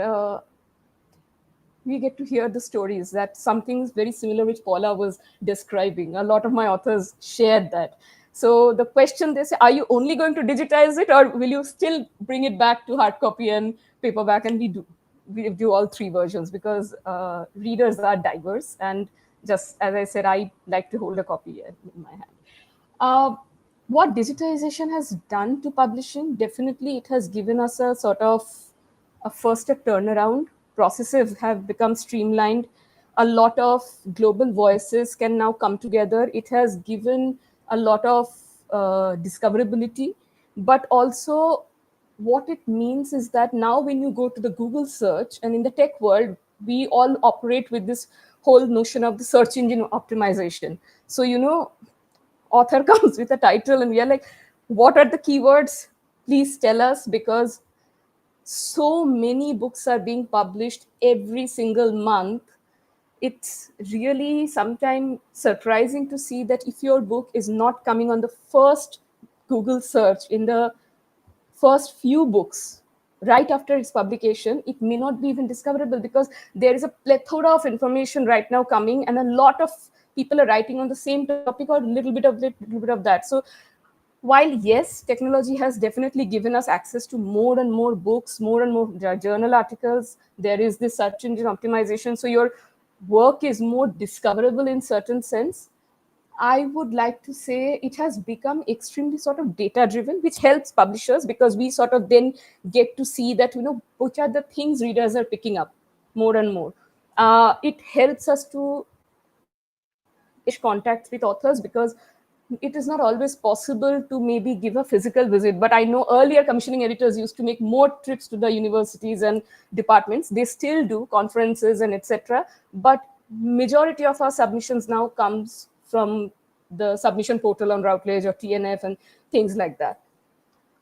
we get to hear the stories that something very similar which Paula was describing. A lot of my authors shared that. So the question, they say, are you only going to digitize it, or will you still bring it back to hard copy and paperback? And we do all three versions, because readers are diverse. And just as I said, I like to hold a copy in my hand. What digitization has done to publishing, definitely it has given us a sort of a turnaround. Processes have become streamlined. A lot of global voices can now come together. It has given a lot of discoverability, but also what it means is that now when you go to the Google search, and in the tech world, we all operate with this whole notion of the search engine optimization. So, author comes with a title and we are like, what are the keywords? Please tell us, because so many books are being published every single month. It's really sometimes surprising to see that if your book is not coming on the first Google search in the first few books right after its publication, it may not be even discoverable, because there is a plethora of information right now coming, and a lot of people are writing on the same topic, or a little bit of that. So while yes, technology has definitely given us access to more and more books, more and more journal articles, there is this search engine optimization, so your work is more discoverable in certain sense. I would like to say it has become extremely sort of data driven, which helps publishers, because we sort of then get to see that, which are the things readers are picking up more and more. It helps us to contacts with authors, because it is not always possible to maybe give a physical visit. But I know earlier commissioning editors used to make more trips to the universities and departments. They still do conferences and etc. But majority of our submissions now comes from the submission portal on Routledge or TNF and things like that.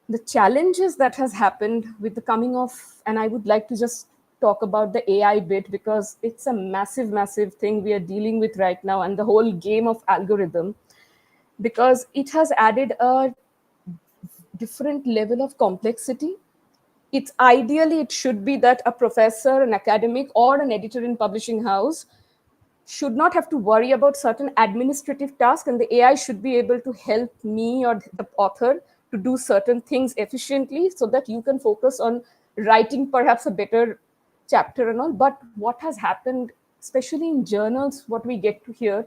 The challenges that has happened with the coming of, and I would like to just talk about the AI bit, because it's a massive thing we are dealing with right now, and the whole game of algorithm, because it has added a different level of complexity. It's ideally, it should be that a professor, an academic, or an editor in publishing house should not have to worry about certain administrative tasks, and the AI should be able to help me or the author to do certain things efficiently, so that you can focus on writing perhaps a better chapter and all. But what has happened, especially in journals, what we get to hear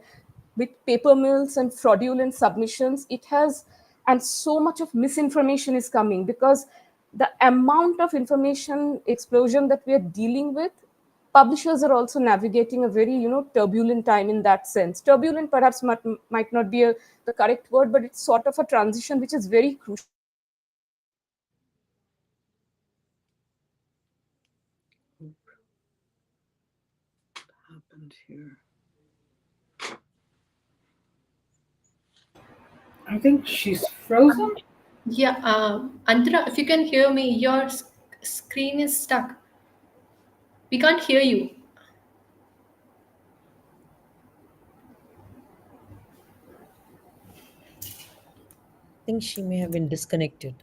with paper mills and fraudulent submissions, it has, and so much of misinformation is coming, because the amount of information explosion that we are dealing with, publishers are also navigating a very turbulent time in that sense. Turbulent perhaps might not be the correct word, but it's sort of a transition which is very crucial. Happened here. I think she's frozen. Yeah, Antara, if you can hear me, your screen is stuck. We can't hear you. I think she may have been disconnected.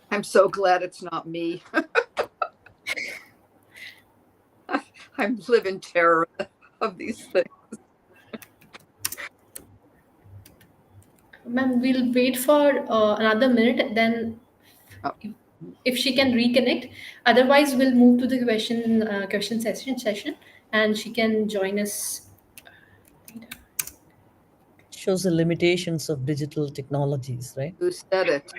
I'm so glad it's not me. I live in terror of these things. Ma'am, we'll wait for another minute, then Oh. if she can reconnect. Otherwise, we'll move to the question session, and she can join us. Shows the limitations of digital technologies, right? Who said it?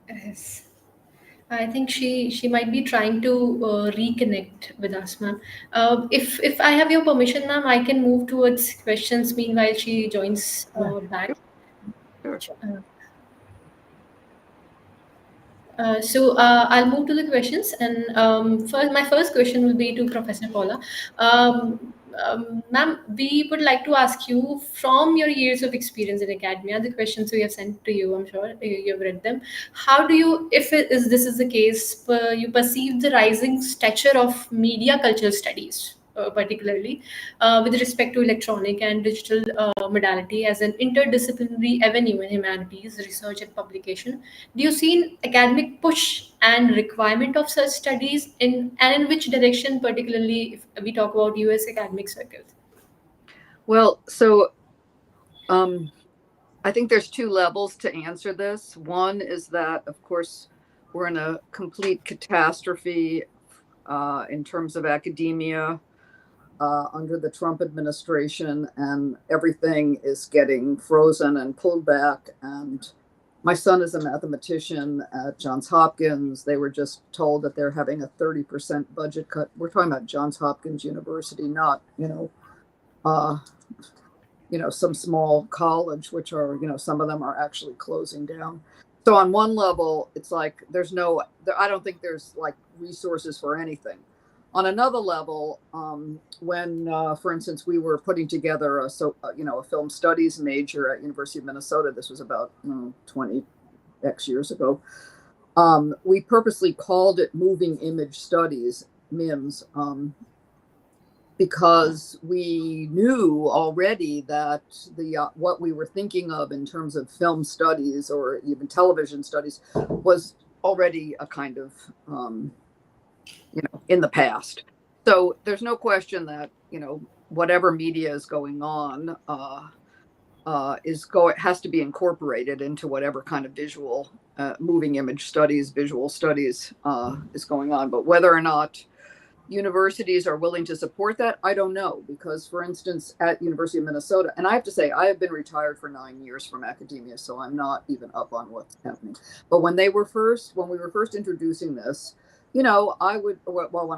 Yes. I think she might be trying to reconnect with us, ma'am. If I have your permission, ma'am, I can move towards questions. Meanwhile, she joins back. Sure. Uh, I'll move to the questions, and my first question will be to Professor Paula. Ma'am, we would like to ask you, from your years of experience in academia, the questions we have sent to you, I'm sure you've read them. How do you, if this is the case, you perceive the rising stature of media culture studies, particularly with respect to electronic and digital modality as an interdisciplinary avenue in humanities, research, and publication? Do you see an academic push and requirement of such studies in which direction, particularly if we talk about US academic circles? Well, so I think there's two levels to answer this. One is that, of course, we're in a complete catastrophe in terms of academia under the Trump administration, and everything is getting frozen and pulled back. And my son is a mathematician at Johns Hopkins. They were just told that they're having a 30% budget cut. We're talking about Johns Hopkins University, not, some small college, which are, some of them are actually closing down. So on one level, it's like I don't think there's like resources for anything. On another level, when, for instance, we were putting together a film studies major at University of Minnesota, this was about 20x years ago, we purposely called it Moving Image Studies, MIMS, because we knew already that what we were thinking of in terms of film studies or even television studies was already a kind of in the past. So there's no question that whatever media is going on has to be incorporated into whatever kind of visual moving image studies, visual studies is going on. But whether or not universities are willing to support that, I don't know, because, for instance, at University of Minnesota, and I have to say, I have been retired for 9 years from academia, so I'm not even up on what's happening. But when we were first introducing this, when I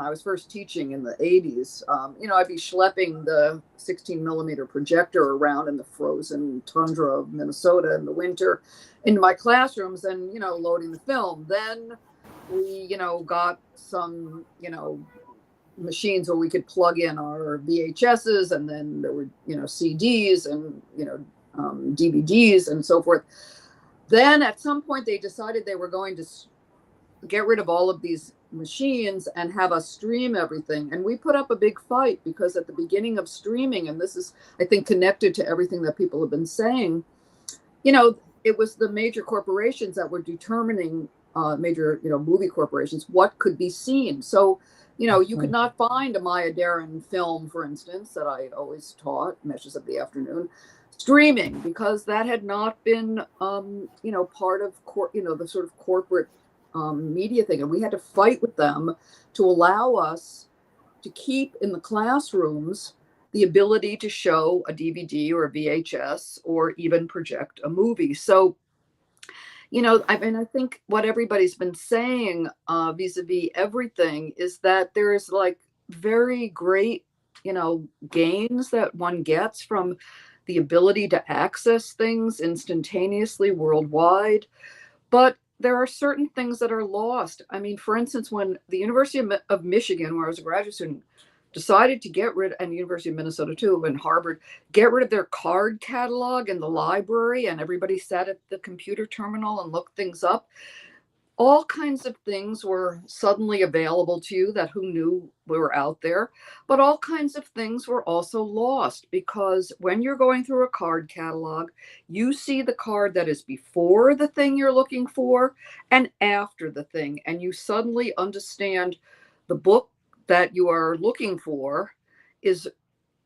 was first teaching in the 80s, I'd be schlepping the 16 millimeter projector around in the frozen tundra of Minnesota in the winter into my classrooms and, loading the film. Then we, got some, machines where we could plug in our VHSs, and then there were, CDs and, DVDs and so forth. Then at some point they decided they were going to get rid of all of these machines and have us stream everything. And we put up a big fight because at the beginning of streaming, and this is, I think, connected to everything that people have been saying, it was the major corporations that were determining major, movie corporations, what could be seen. So, you could not find a Maya Deren film, for instance, that I always taught, Meshes of the Afternoon, streaming, because that had not been, part of, the sort of corporate media thing. And we had to fight with them to allow us to keep in the classrooms the ability to show a DVD or a VHS or even project a movie. So, I think what everybody's been saying vis-a-vis everything is that there is like very great, gains that one gets from the ability to access things instantaneously worldwide. But there are certain things that are lost. I mean, for instance, when the University of Michigan, where I was a graduate student, decided to get rid, and University of Minnesota too, and Harvard, get rid of their card catalog in the library, and everybody sat at the computer terminal and looked things up. All kinds of things were suddenly available to you that who knew were out there, but all kinds of things were also lost, because when you're going through a card catalog, you see the card that is before the thing you're looking for and after the thing, and you suddenly understand the book that you are looking for is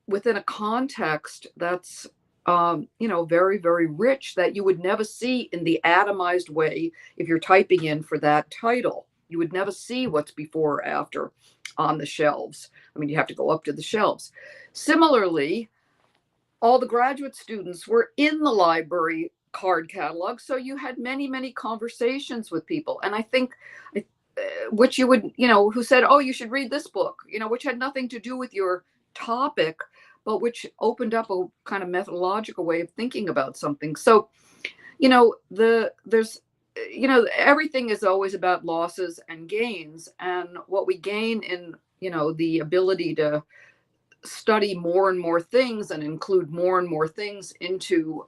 within a context that's very, very rich, that you would never see in the atomized way if you're typing in for that title. You would never see what's before or after on the shelves. I mean, you have to go up to the shelves. Similarly, all the graduate students were in the library card catalog, so you had many, many conversations with people. And I think which you would, who said, oh, you should read this book, which had nothing to do with your topic, but which opened up a kind of methodological way of thinking about something. So, you know, everything is always about losses and gains. And what we gain in, you know, the ability to study more and more things and include more and more things into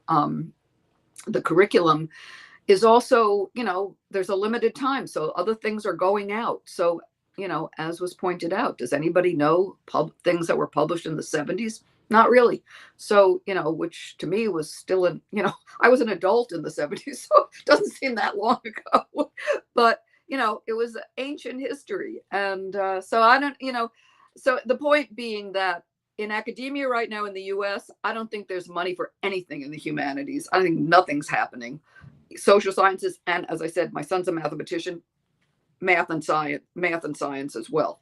the curriculum is also, you know, there's a limited time. So other things are going out. So, you know, as was pointed out, does anybody know things that were published in the 70s? Not really. So, you know, which to me was still in, you know, I was an adult in the 70s, so it doesn't seem that long ago. But, you know, it was ancient history. And so I don't, you know, so the point being that in academia right now in the US, I don't think there's money for anything in the humanities. I think nothing's happening. Social sciences, and as I said, my son's a mathematician, math and science as well.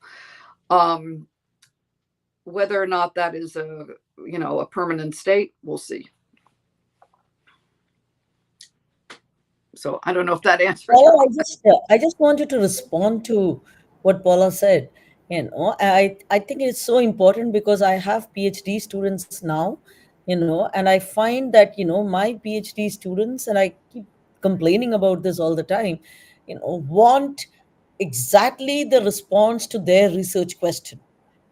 Whether or not that is a, you know, a permanent state, we'll see. So I don't know if that answers your question. I just wanted to respond to what Paula said. You know, I think it's so important because I have PhD students now, you know, and I find that, you know, my PhD students, and I keep complaining about this all the time, you know, want exactly the response to their research question,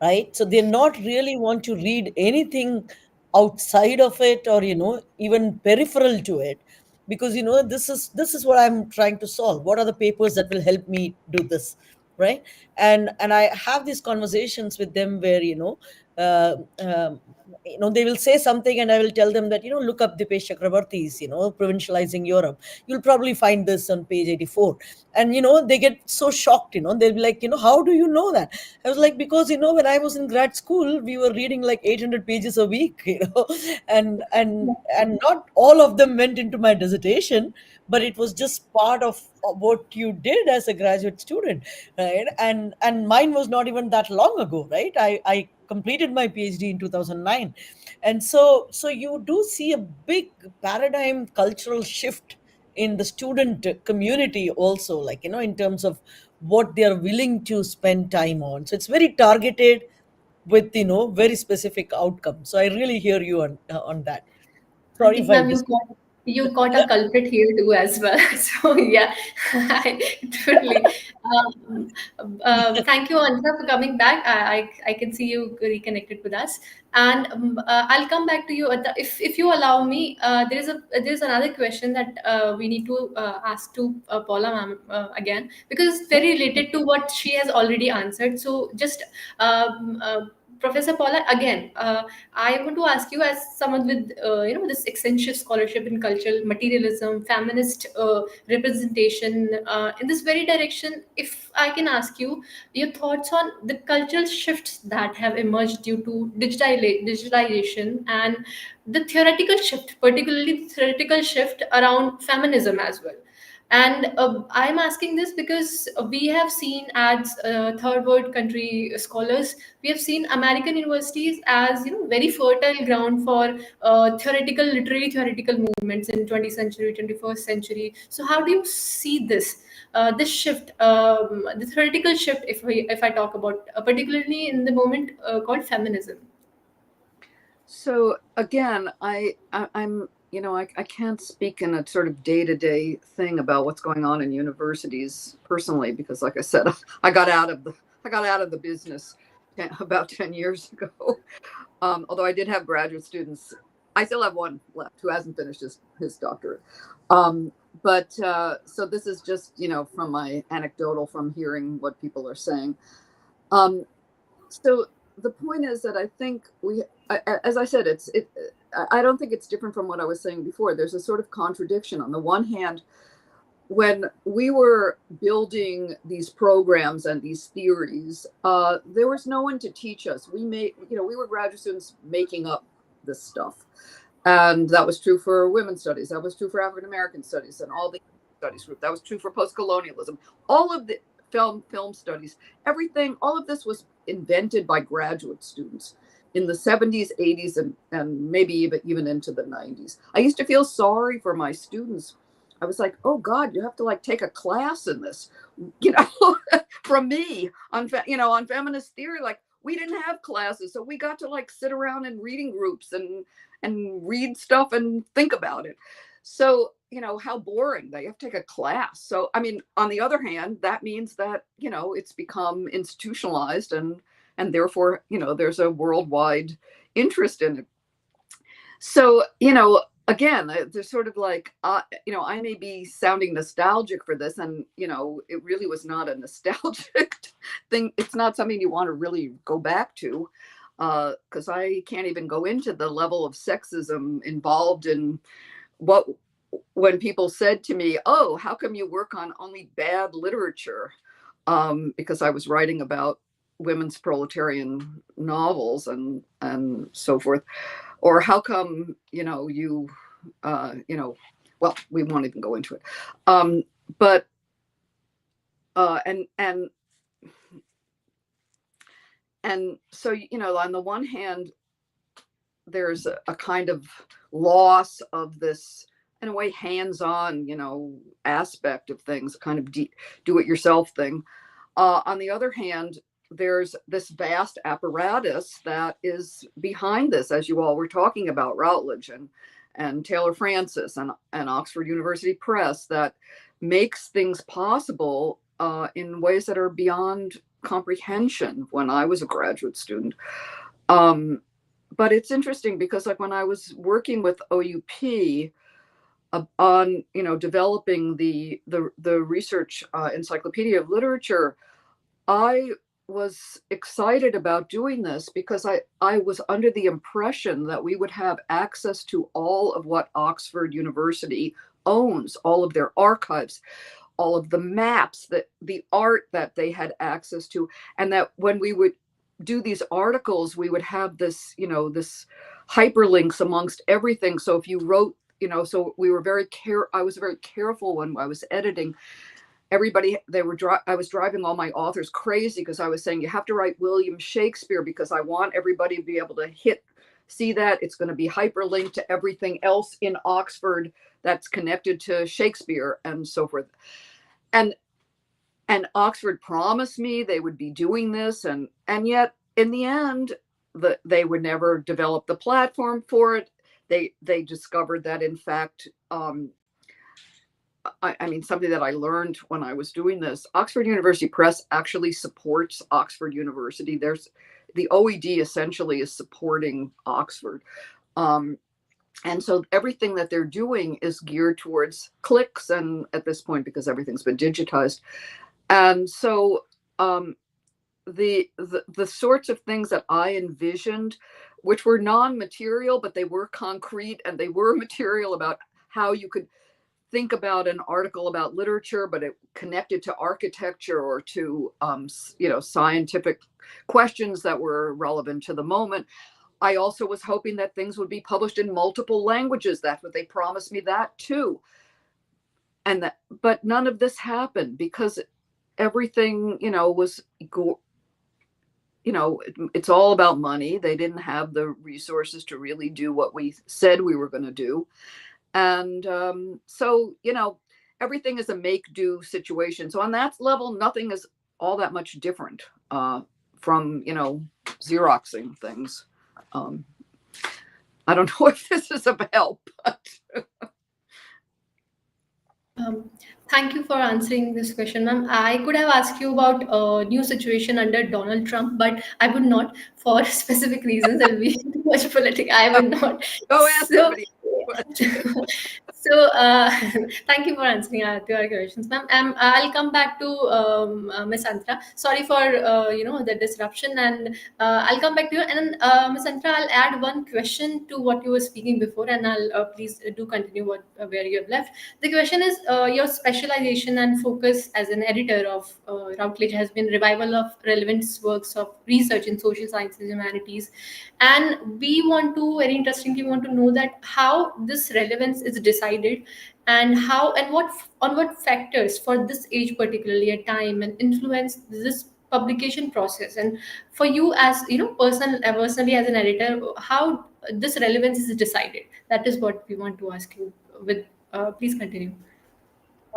right? So they're not really want to read anything outside of it, or, you know, even peripheral to it, because, you know, this is what I'm trying to solve. What are the papers that will help me do this, right? And I have these conversations with them where, uh, um, they will say something, and I will tell them that, look up Dipesh Chakrabarty's, Provincializing Europe. You'll probably find this on page 84. And, they get so shocked, they'll be like, how do you know that? I was like, because, when I was in grad school, we were reading like 800 pages a week, and not all of them went into my dissertation, but it was just part of what you did as a graduate student, right? And mine was not even that long ago, right? I completed my PhD in 2009. And so you do see a big paradigm cultural shift in the student community also, like, in terms of what they are willing to spend time on. So it's very targeted with, very specific outcomes. So I really hear you on that. I Sorry if think, I ma'am, dis- you caught a culprit here too as well. So yeah, I, totally. Thank you, Antara, for coming back. I can see you reconnected with us, and I'll come back to you if you allow me. There's another question that we need to ask to Paula, ma'am, again, because it's very related to what she has already answered. So just. Professor Paula, again, I want to ask you, as someone with this extensive scholarship in cultural materialism, feminist representation, in this very direction, if I can ask you your thoughts on the cultural shifts that have emerged due to digitalization, and the theoretical shift, particularly the theoretical shift around feminism as well. And I'm asking this because we have seen, as third world country scholars, we have seen American universities as very fertile ground for literary theoretical movements in 20th century, 21st century. So how do you see this shift, the theoretical shift, if I talk about particularly in the moment called feminism? So again, I'm, I can't speak in a sort of day-to-day thing about what's going on in universities personally, because like I said, I got out of the business about 10 years ago. Although I did have graduate students, I still have one left who hasn't finished his doctorate. But so this is just, from my anecdotal, from hearing what people are saying. So the point is that I think as I said, I don't think it's different from what I was saying before. There's a sort of contradiction. On the one hand, when we were building these programs and these theories, there was no one to teach us. We were graduate students making up this stuff. And that was true for women's studies. That was true for African American studies and all the studies group. That was true for post-colonialism. All of the film studies, everything, all of this was invented by graduate students in the 70s, 80s, and maybe even into the 90s. I used to feel sorry for my students. I was like, oh God, you have to like take a class in this, from me on feminist theory. Like, we didn't have classes, so we got to like sit around in reading groups and read stuff and think about it. So how boring. They have to take a class. So, I mean, on the other hand, that means that, it's become institutionalized and therefore, there's a worldwide interest in it. So, again, there's sort of like, I may be sounding nostalgic for this, and, it really was not a nostalgic thing. It's not something you want to really go back to, because I can't even go into the level of sexism involved in when people said to me, "Oh, how come you work on only bad literature?" Because I was writing about women's proletarian novels and so forth. Or how come, you, well, we won't even go into it. But, and so, on the one hand, there's a kind of loss of this, in a way, hands-on, aspect of things, kind of do-it-yourself thing. On the other hand, there's this vast apparatus that is behind this, as you all were talking about, Routledge and Taylor Francis and Oxford University Press, that makes things possible in ways that are beyond comprehension when I was a graduate student. But it's interesting because, like, when I was working with OUP on, developing the research encyclopedia of literature, I was excited about doing this because I was under the impression that we would have access to all of what Oxford University owns, all of their archives, all of the maps, the art that they had access to, and that when we would do these articles, we would have this, this hyperlinks amongst everything. So if you wrote, so we were I was very careful when I was editing. Everybody, I was driving all my authors crazy because I was saying, you have to write William Shakespeare because I want everybody to be able to see that. It's going to be hyperlinked to everything else in Oxford that's connected to Shakespeare and so forth. And Oxford promised me they would be doing this. And yet in the end, they would never develop the platform for it. They discovered that, in fact, I mean, something that I learned when I was doing this, Oxford University Press actually supports Oxford University. The OED essentially is supporting Oxford. And so everything that they're doing is geared towards clicks, and at this point, because everything's been digitized. And so the sorts of things that I envisioned, which were non-material, but they were concrete and they were material about how you could think about an article about literature, but it connected to architecture or to, scientific questions that were relevant to the moment. I also was hoping that things would be published in multiple languages. That's what they promised me, that too. But none of this happened because everything, was, it's all about money. They didn't have the resources to really do what we said we were going to do. And so, everything is a make-do situation. So on that level, nothing is all that much different from, Xeroxing things. I don't know if this is of help, but... Thank you for answering this question, ma'am. I could have asked you about a new situation under Donald Trump, but I would not, for specific reasons. It will be too much political. I would not. Go ask somebody. So, thank you for answering to our questions, ma'am. I'll come back to Ms. Antara. Sorry for the disruption, and I'll come back to you. And Ms. Antara, I'll add one question to what you were speaking before, and I'll please do continue where you have left. The question is your specialization and focus as an editor of Routledge has been revival of relevant works of research in social sciences, humanities, and we want to want to know that how this relevance is decided and what factors for this age, particularly a time, and influence this publication process. And for you, as personally as an editor, how this relevance is decided. That is what we want to ask you with. Please continue.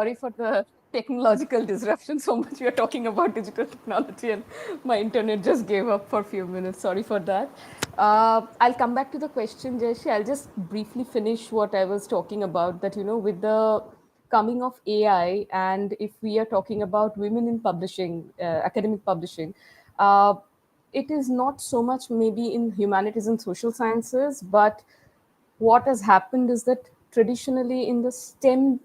Sorry for the technological disruption. So much we are talking about digital technology, and my internet just gave up for a few minutes. Sorry for that. I'll come back to the question, Jaishree. I'll just briefly finish what I was talking about. That with the coming of AI, and if we are talking about women in publishing, academic publishing, uh, it is not so much maybe in humanities and social sciences, but what has happened is that traditionally in the STEM,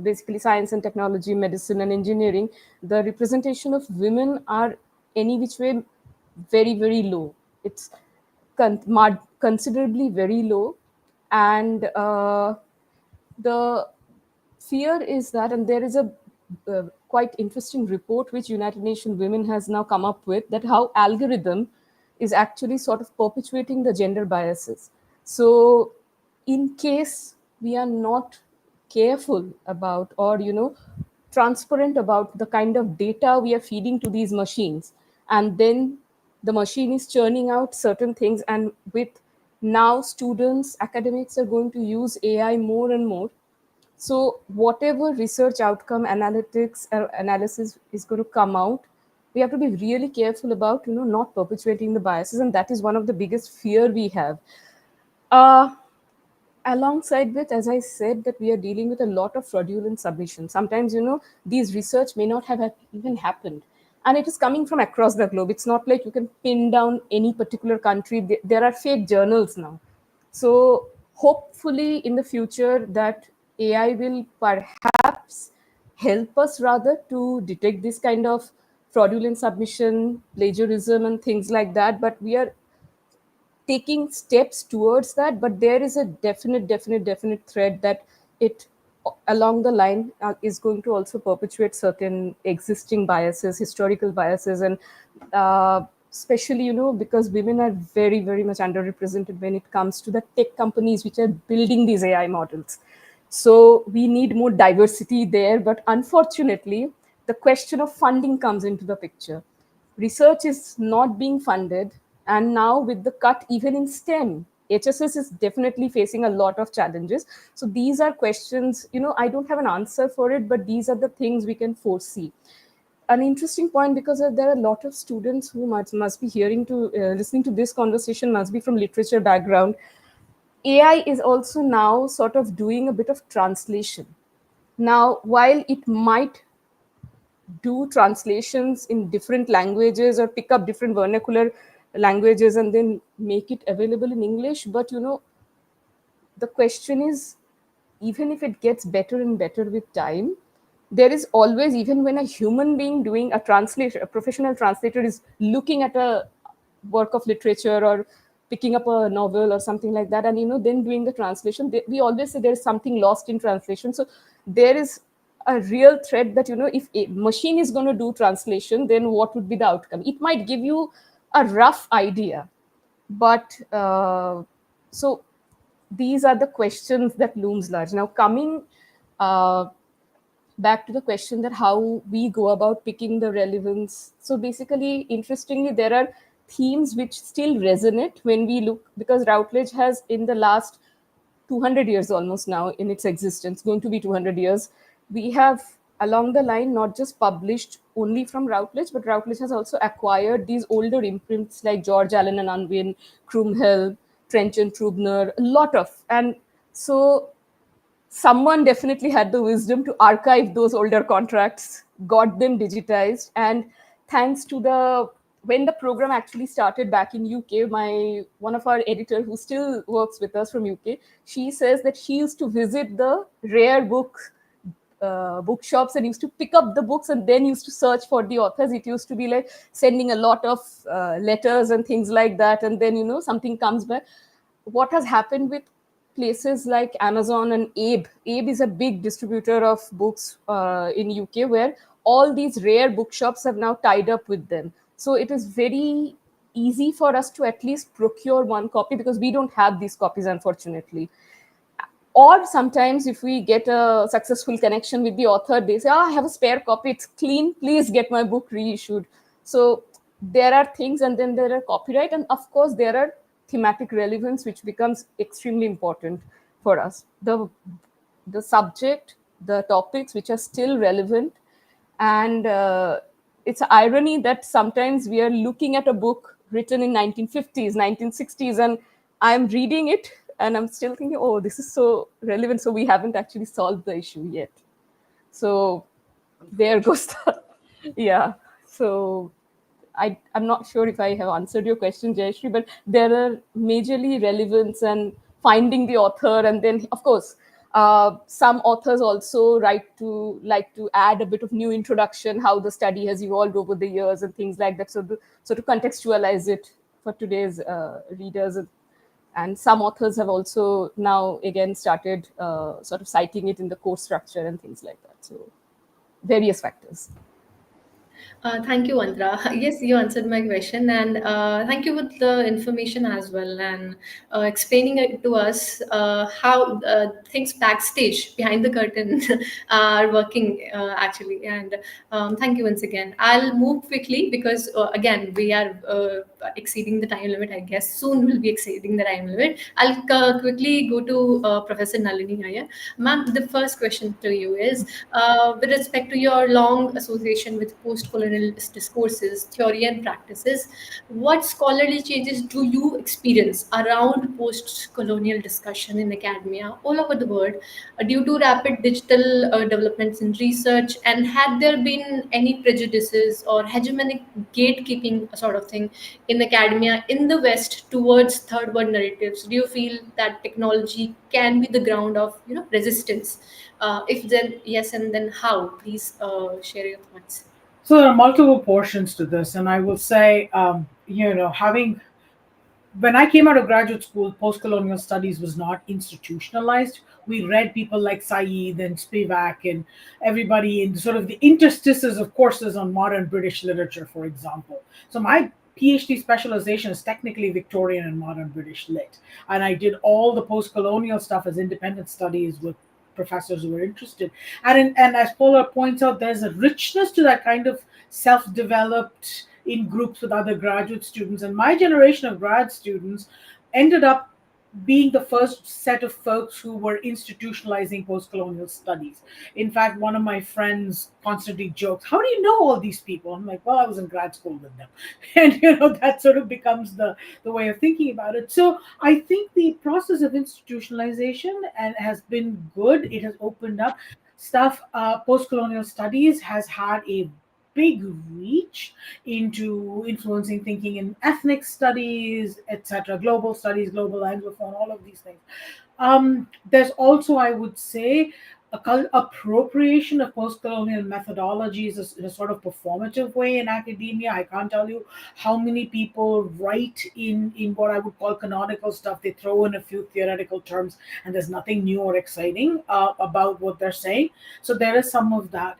basically science and technology, medicine and engineering, the representation of women are any which way very, very low. It's considerably very low. And the fear is that, and there is a quite interesting report which United Nations Women has now come up with, that how algorithm is actually sort of perpetuating the gender biases. So in case we are not careful about, or transparent about the kind of data we are feeding to these machines, and then the machine is churning out certain things, and with now students, academics are going to use AI more and more. So whatever research outcome, analytics or analysis is going to come out, we have to be really careful about not perpetuating the biases, and that is one of the biggest fear we have. uh, Alongside with, as I said, that we are dealing with a lot of fraudulent submissions. Sometimes these research may not have even happened, and it is coming from across the globe. It's not like you can pin down any particular country. There are fake journals now. So hopefully in the future that AI will perhaps help us rather to detect this kind of fraudulent submission, plagiarism and things like that. But we are taking steps towards that, but there is a definite thread that it along the line is going to also perpetuate certain existing biases, historical biases. And especially because women are very much underrepresented when it comes to the tech companies which are building these AI models. So we need more diversity there, but unfortunately the question of funding comes into the picture. Research is not being funded, and now with the cut even in STEM, HSS is definitely facing a lot of challenges. So these are questions, I don't have an answer for it, but these are the things we can foresee. An interesting point, because there are a lot of students who must be listening to this conversation, must be from literature background. AI is also now sort of doing a bit of translation. Now, while it might do translations in different languages or pick up different vernacular languages and then make it available in English, but the question is, even if it gets better and better with time, there is always, even when a human being doing a translation, a professional translator is looking at a work of literature or picking up a novel or something like that, and then doing the translation, we always say there is something lost in translation. So there is a real threat that if a machine is going to do translation, then what would be the outcome? It might give you a rough idea, but so these are the questions that looms large. Now coming back to the question that how we go about picking the relevance. So basically, interestingly, there are themes which still resonate when we look, because Routledge has in the last 200 years almost now in its existence, going to be 200 years, we have along the line not just published only from Routledge, but Routledge has also acquired these older imprints like George Allen and Unwin, Krumhel, Trench and Trubner, a lot of. And so someone definitely had the wisdom to archive those older contracts, got them digitized, and thanks to when the program actually started back in UK, one of our editor who still works with us from UK, she says that she used to visit the rare bookshops and used to pick up the books and then used to search for the authors. It used to be like sending a lot of letters and things like that, and then something comes back. What has happened with places like Amazon and Abe is a big distributor of books in UK, where all these rare bookshops have now tied up with them. So it is very easy for us to at least procure one copy, because we don't have these copies, unfortunately. Or sometimes if we get a successful connection with the author, they say, I have a spare copy, it's clean, please get my book reissued. So there are things, and then there are copyright, and of course there are thematic relevance, which becomes extremely important for us. The subject the topics which are still relevant. And it's irony that sometimes we are looking at a book written in 1950s, 1960s, and I'm reading it and I'm still thinking, oh, this is so relevant. So we haven't actually solved the issue yet. So there goes the, yeah. So I'm not sure if I have answered your question, Jaishree, but there are majorly relevance and finding the author, and then of course some authors also like to add a bit of new introduction, how the study has evolved over the years and things like that. So to contextualize it for today's readers, and some authors have also now again started sort of citing it in the course structure and things like that. So various factors. Thank you, Andra. Yes, you answered my question, and thank you for the information as well, and explaining it to us how things backstage behind the curtain are working actually. And thank you once again. I'll move quickly because again we are exceeding the time limit. I guess soon we'll be exceeding the time limit. I'll quickly go to Professor Nalini Iyer. Ma'am, the first question to you is with respect to your long association with post-colonial discourses, theory and practices, what scholarly changes do you experience around post-colonial discussion in academia all over the world due to rapid digital developments in research? And had there been any prejudices or hegemonic gatekeeping sort of thing in academia in the West towards third world narratives? Do you feel that technology can be the ground of resistance? If then yes, and then how? Please share your thoughts. So there are multiple portions to this, and I will say, having when I came out of graduate school, post-colonial studies was not institutionalized. We read people like Said and Spivak and everybody in sort of the interstices of courses on modern British literature, for example. So my PhD specialization is technically Victorian and modern British lit, and I did all the post-colonial stuff as independent studies with professors who were interested. And as Paula points out, there's a richness to that kind of self-developed in groups with other graduate students. And my generation of grad students ended up being the first set of folks who were institutionalizing post-colonial studies. In fact, one of my friends constantly jokes, "How do you know all these people?" I'm like, "Well, I was in grad school with them." And that sort of becomes the way of thinking about it. So I think the process of institutionalization and has been good. It has opened up stuff. Post-colonial studies has had a big reach into influencing thinking in ethnic studies, etc., global studies, global anglophone, all of these things. There's also, I would say, appropriation of post-colonial methodologies in a sort of performative way in academia. I can't tell you how many people write in what I would call canonical stuff. They throw in a few theoretical terms, and there's nothing new or exciting about what they're saying. So there is some of that.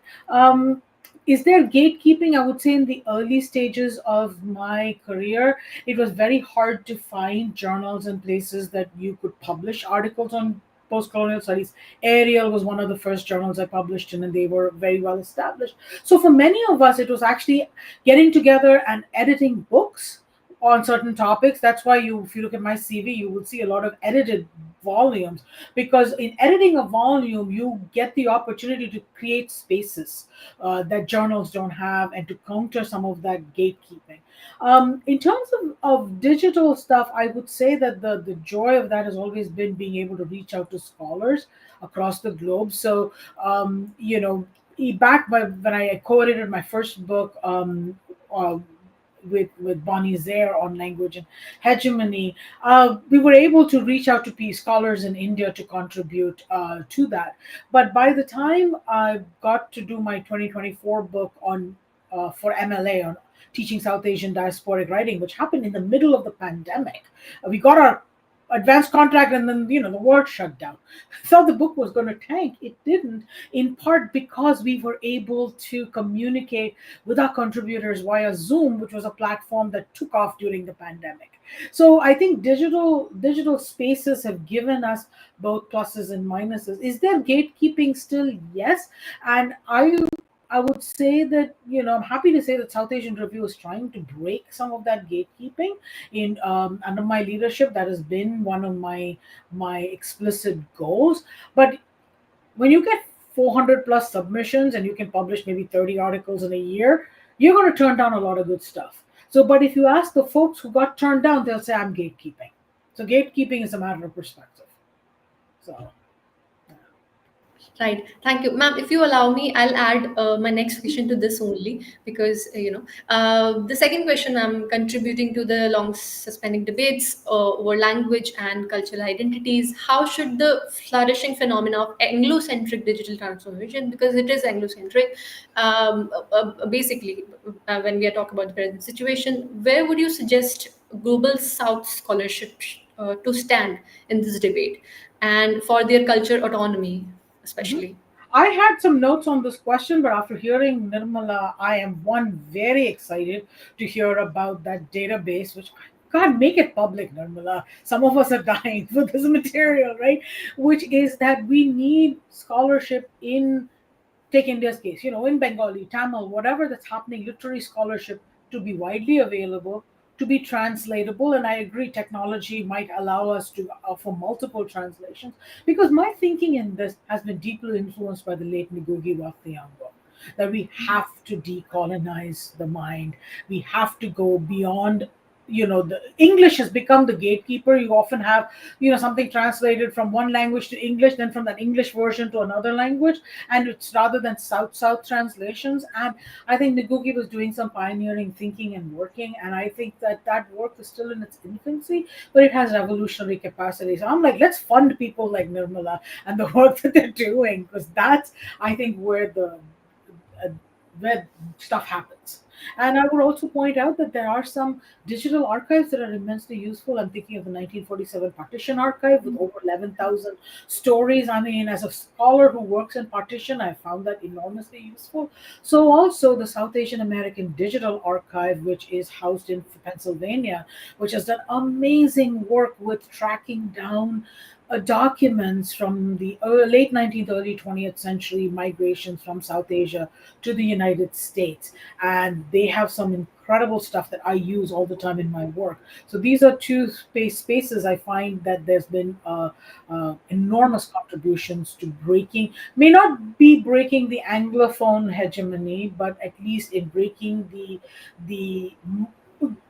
Is there gatekeeping? I would say in the early stages of my career, it was very hard to find journals and places that you could publish articles on post-colonial studies. Ariel was one of the first journals I published in, and they were very well established. So for many of us, it was actually getting together and editing books on certain topics. That's why if you look at my CV, you will see a lot of edited volumes, because in editing a volume, you get the opportunity to create spaces that journals don't have, and to counter some of that gatekeeping. In terms of digital stuff, I would say that the joy of that has always been being able to reach out to scholars across the globe. So, back when I co-edited my first book, with Bonnie Zaire on language and hegemony, we were able to reach out to scholars in India to contribute to that. But by the time I got to do my 2024 book on for MLA on teaching South Asian diasporic writing, which happened in the middle of the pandemic, we got our advanced contract, and then the world shut down. Thought the book was going to tank. It didn't, in part because we were able to communicate with our contributors via Zoom, which was a platform that took off during the pandemic. So I think digital spaces have given us both pluses and minuses. Is there gatekeeping still? Yes. And I would say that, I'm happy to say that South Asian Review is trying to break some of that gatekeeping in under my leadership. That has been one of my explicit goals. But when you get 400 plus submissions and you can publish maybe 30 articles in a year, you're going to turn down a lot of good stuff. So, but if you ask the folks who got turned down, they'll say, I'm gatekeeping. So, gatekeeping is a matter of perspective. So, Right. Thank you, ma'am. If you allow me, I'll add my next question to this only because the second question I'm contributing to the long suspending debates over language and cultural identities. How should the flourishing phenomena of Anglo-centric digital transformation, because it is Anglo-centric, basically, when we are talking about the present situation, where would you suggest global South scholarship to stand in this debate and for their culture autonomy? Especially. I had some notes on this question, but after hearing Nirmala, I am very excited to hear about that database, which God, make it public, Nirmala. Some of us are dying for this material, right? Which is that we need scholarship in, take India's case, in Bengali, Tamil, whatever that's happening, literary scholarship to be widely available, to be translatable. And I agree, technology might allow us to offer multiple translations, because my thinking in this has been deeply influenced by the late Ngugi wa Thiong'o, that we have to decolonize the mind. We have to go beyond, the English has become the gatekeeper. You often have, something translated from one language to English, then from that English version to another language, and it's rather than south translations. And I think Ngugi was doing some pioneering thinking and working, and I think that work is still in its infancy, but it has revolutionary capacity. So I'm like, let's fund people like Nirmala and the work that they're doing, because that's, I think, where stuff happens. And I would also point out that there are some digital archives that are immensely useful. I'm thinking of the 1947 Partition Archive with over 11,000 stories. I mean, as a scholar who works in partition, I found that enormously useful. So also the South Asian American Digital Archive, which is housed in Pennsylvania, which has done amazing work with tracking down documents from the late 19th, early 20th century migrations from South Asia to the United States. And they have some incredible stuff that I use all the time in my work. So these are two spaces I find that there's been enormous contributions to breaking, may not be breaking the Anglophone hegemony, but at least in breaking the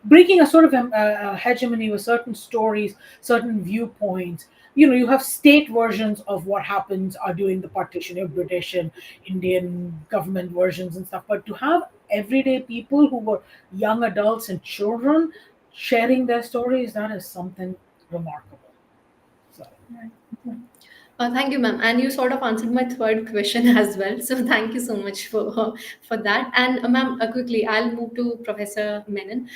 breaking a sort of hegemony with certain stories, certain viewpoints. You have state versions of what happens are during the partition, of British and Indian government versions and stuff. But to have everyday people who were young adults and children sharing their stories, that is something remarkable. So. Thank you, ma'am. And you sort of answered my third question as well. So thank you so much for that. And ma'am, quickly, I'll move to Professor Menon,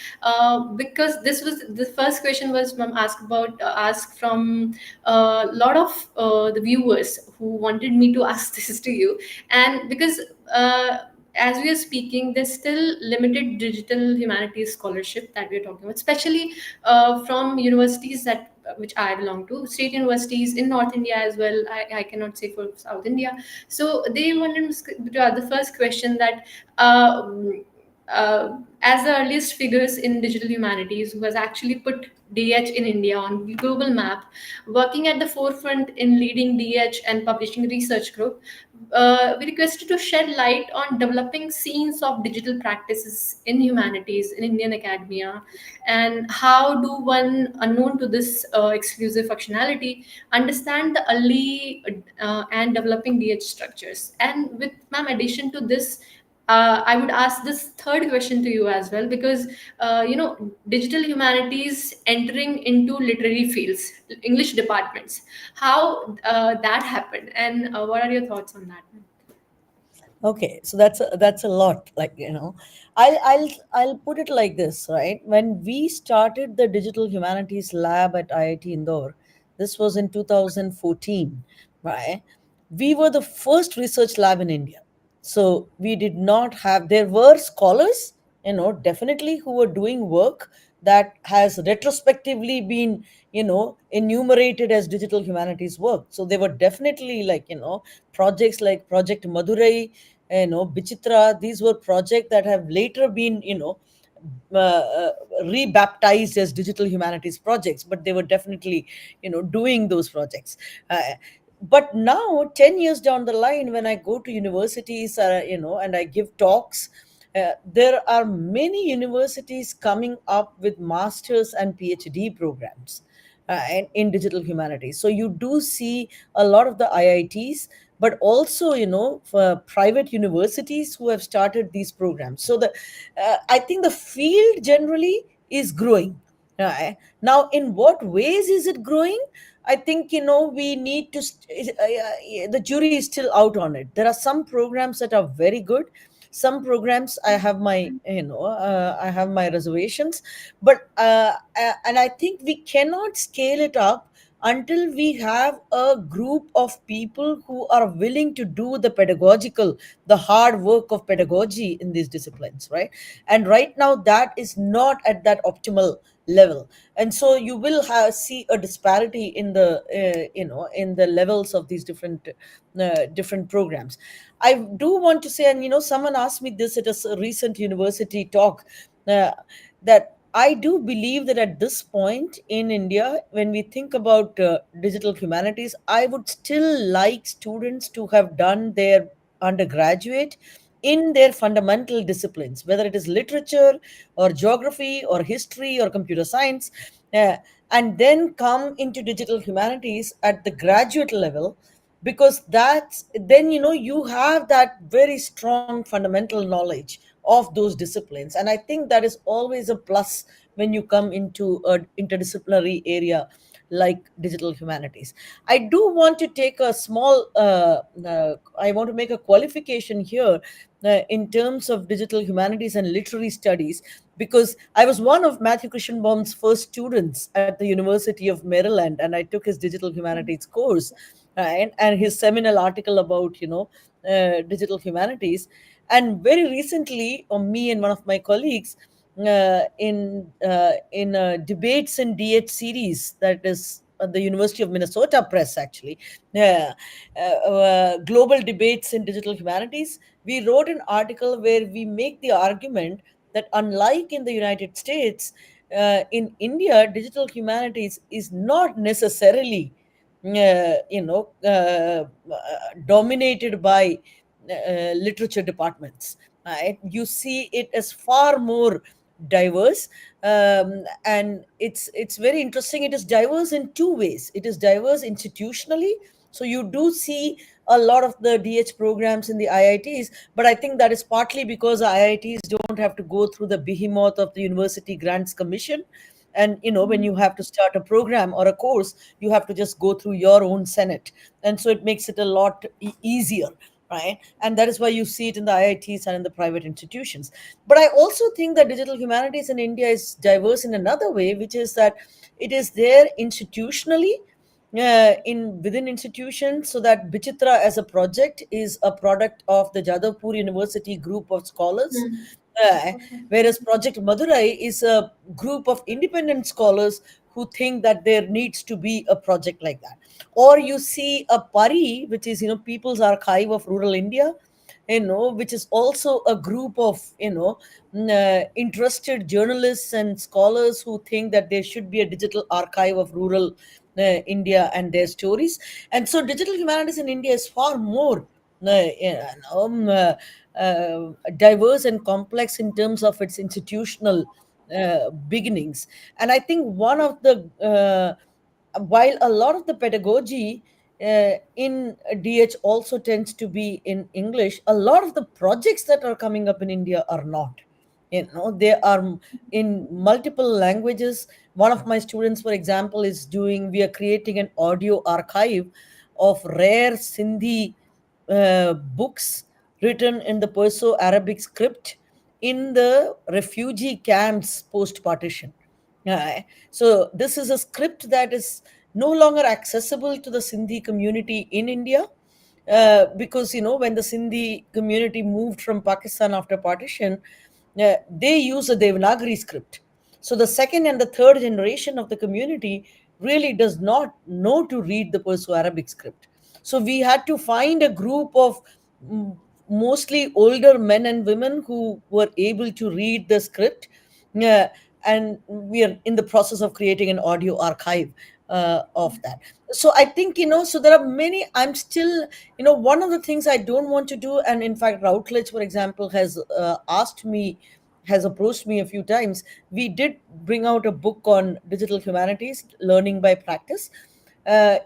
because this was the first question was ma'am asked from a lot of the viewers who wanted me to ask this to you, and because. As we are speaking, there's still limited digital humanities scholarship that we're talking about, especially from universities that which I belong to, state universities in North India as well. I cannot say for South India. So they wanted the first question that as the earliest figures in digital humanities who has actually put DH in India on the global map, working at the forefront in leading DH and publishing research group, we requested to shed light on developing scenes of digital practices in humanities in Indian academia, and how do one unknown to this exclusive functionality understand the early and developing DH structures. And with ma'am addition to this, I would ask this third question to you as well, because digital humanities entering into literary fields, English departments, how that happened, and what are your thoughts on that? Okay, so that's a lot. Like, I'll put it like this, right? When we started the Digital Humanities Lab at IIT Indore, this was in 2014, right? We were the first research lab in India. So we did not have, there were scholars, definitely, who were doing work that has retrospectively been, enumerated as digital humanities work. So there were definitely, like, projects like Project Madurai, Bichitra. These were projects that have later been, uh, uh, rebaptized as digital humanities projects, but they were definitely, doing those projects. But now, 10 years down the line, when I go to universities, and I give talks, there are many universities coming up with masters and PhD programs in digital humanities. So you do see a lot of the IITs, but also, for private universities who have started these programs. So I think the field generally is growing. Now, in what ways is it growing? I think, we need to. The jury is still out on it. There are some programs that are very good. Some programs I have my reservations, but and I think we cannot scale it up until we have a group of people who are willing to do the hard work of pedagogy in these disciplines, right? And right now, that is not at that optimal level, and so you will see a disparity in the levels of these different programs. I do want to say, and someone asked me this at a recent university talk, uh, that I do believe that at this point in India, when we think about digital humanities, I would still like students to have done their undergraduate in their fundamental disciplines, whether it is literature or geography or history or computer science, uh, and then come into digital humanities at the graduate level, because that's then you have that very strong fundamental knowledge of those disciplines. And I think that is always a plus when you come into an interdisciplinary area like digital humanities. I do want to take a small I want to make a qualification here in terms of digital humanities and literary studies, because I was one of Matthew Krishenbaum's first students at the University of Maryland, and I took his digital humanities course, and his seminal article about digital humanities. And very recently, me and one of my colleagues, in a debates in DH series, that is at the University of Minnesota Press, actually, yeah, global debates in digital humanities, we wrote an article where we make the argument that unlike in the United States, in India, digital humanities is not necessarily dominated by literature departments. Right? You see it as far more diverse, and it's very interesting. It is diverse in two ways. It is diverse institutionally, so you do see a lot of the DH programs in the IITs, but I think that is partly because IITs don't have to go through the behemoth of the University Grants Commission. And when you have to start a program or a course, you have to just go through your own senate, and so it makes it a lot easier, right? And that is why you see it in the IITs and in the private institutions. But I also think that digital humanities in India is diverse in another way, which is that it is there institutionally, in within institutions, so that Bichitra as a project is a product of the Jadavpur University group of scholars, uh, whereas Project Madurai is a group of independent scholars who think that there needs to be a project like that. Or you see a PARI, which is People's Archive of Rural India, which is also a group of interested journalists and scholars who think that there should be a digital archive of rural India and their stories. And so digital humanities in India is far more diverse and complex in terms of its institutional beginnings. And I think one of the while a lot of the pedagogy in DH also tends to be in English, a lot of the projects that are coming up in India are not. They are in multiple languages. One of my students, for example, we are creating an audio archive of rare Sindhi books written in the Perso-Arabic script in the refugee camps post-partition. So this is a script that is no longer accessible to the Sindhi community in India, because when the Sindhi community moved from Pakistan after partition, they use a Devanagari script. So the second and the third generation of the community really does not know to read the Perso-Arabic script. So we had to find a group of mm, mostly older men and women who were able to read the script. And we are in the process of creating an audio archive of that. So I think, so there are many. I'm still, one of the things I don't want to do, and in fact, Routledge, for example, has approached me a few times. We did bring out a book on digital humanities, learning by practice,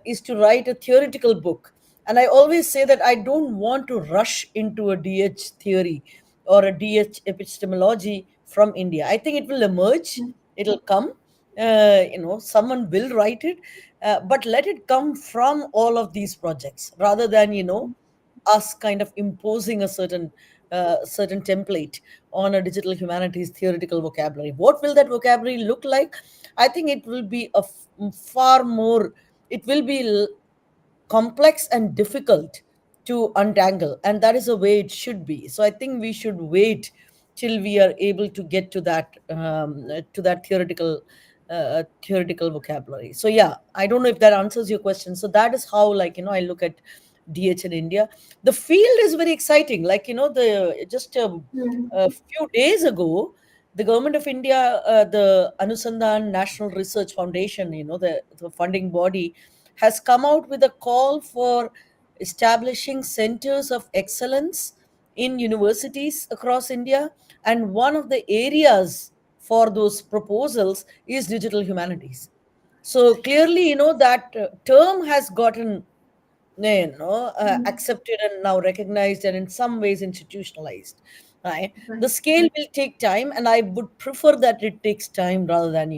is to write a theoretical book. And I always say that I don't want to rush into a DH theory or a DH epistemology from India. I think it will emerge, it'll come, someone will write it, but let it come from all of these projects rather than, us kind of imposing a certain template on a digital humanities theoretical vocabulary. What will that vocabulary look like? I think it will be far more. It will be complex and difficult to untangle, and that is the way it should be. So I think we should wait till we are able to get to that theoretical vocabulary. So yeah, I don't know if that answers your question. So that is how, like, I look at DH in India. The field is very exciting. Like, the just a few days ago, the government of India, the Anusandhan National Research Foundation, the funding body, has come out with a call for establishing centers of excellence in universities across India. And one of the areas for those proposals is digital humanities. So clearly, that term has gotten accepted and now recognized and in some ways institutionalized. Right? The Right. scale will take time, and I would prefer that it takes time rather than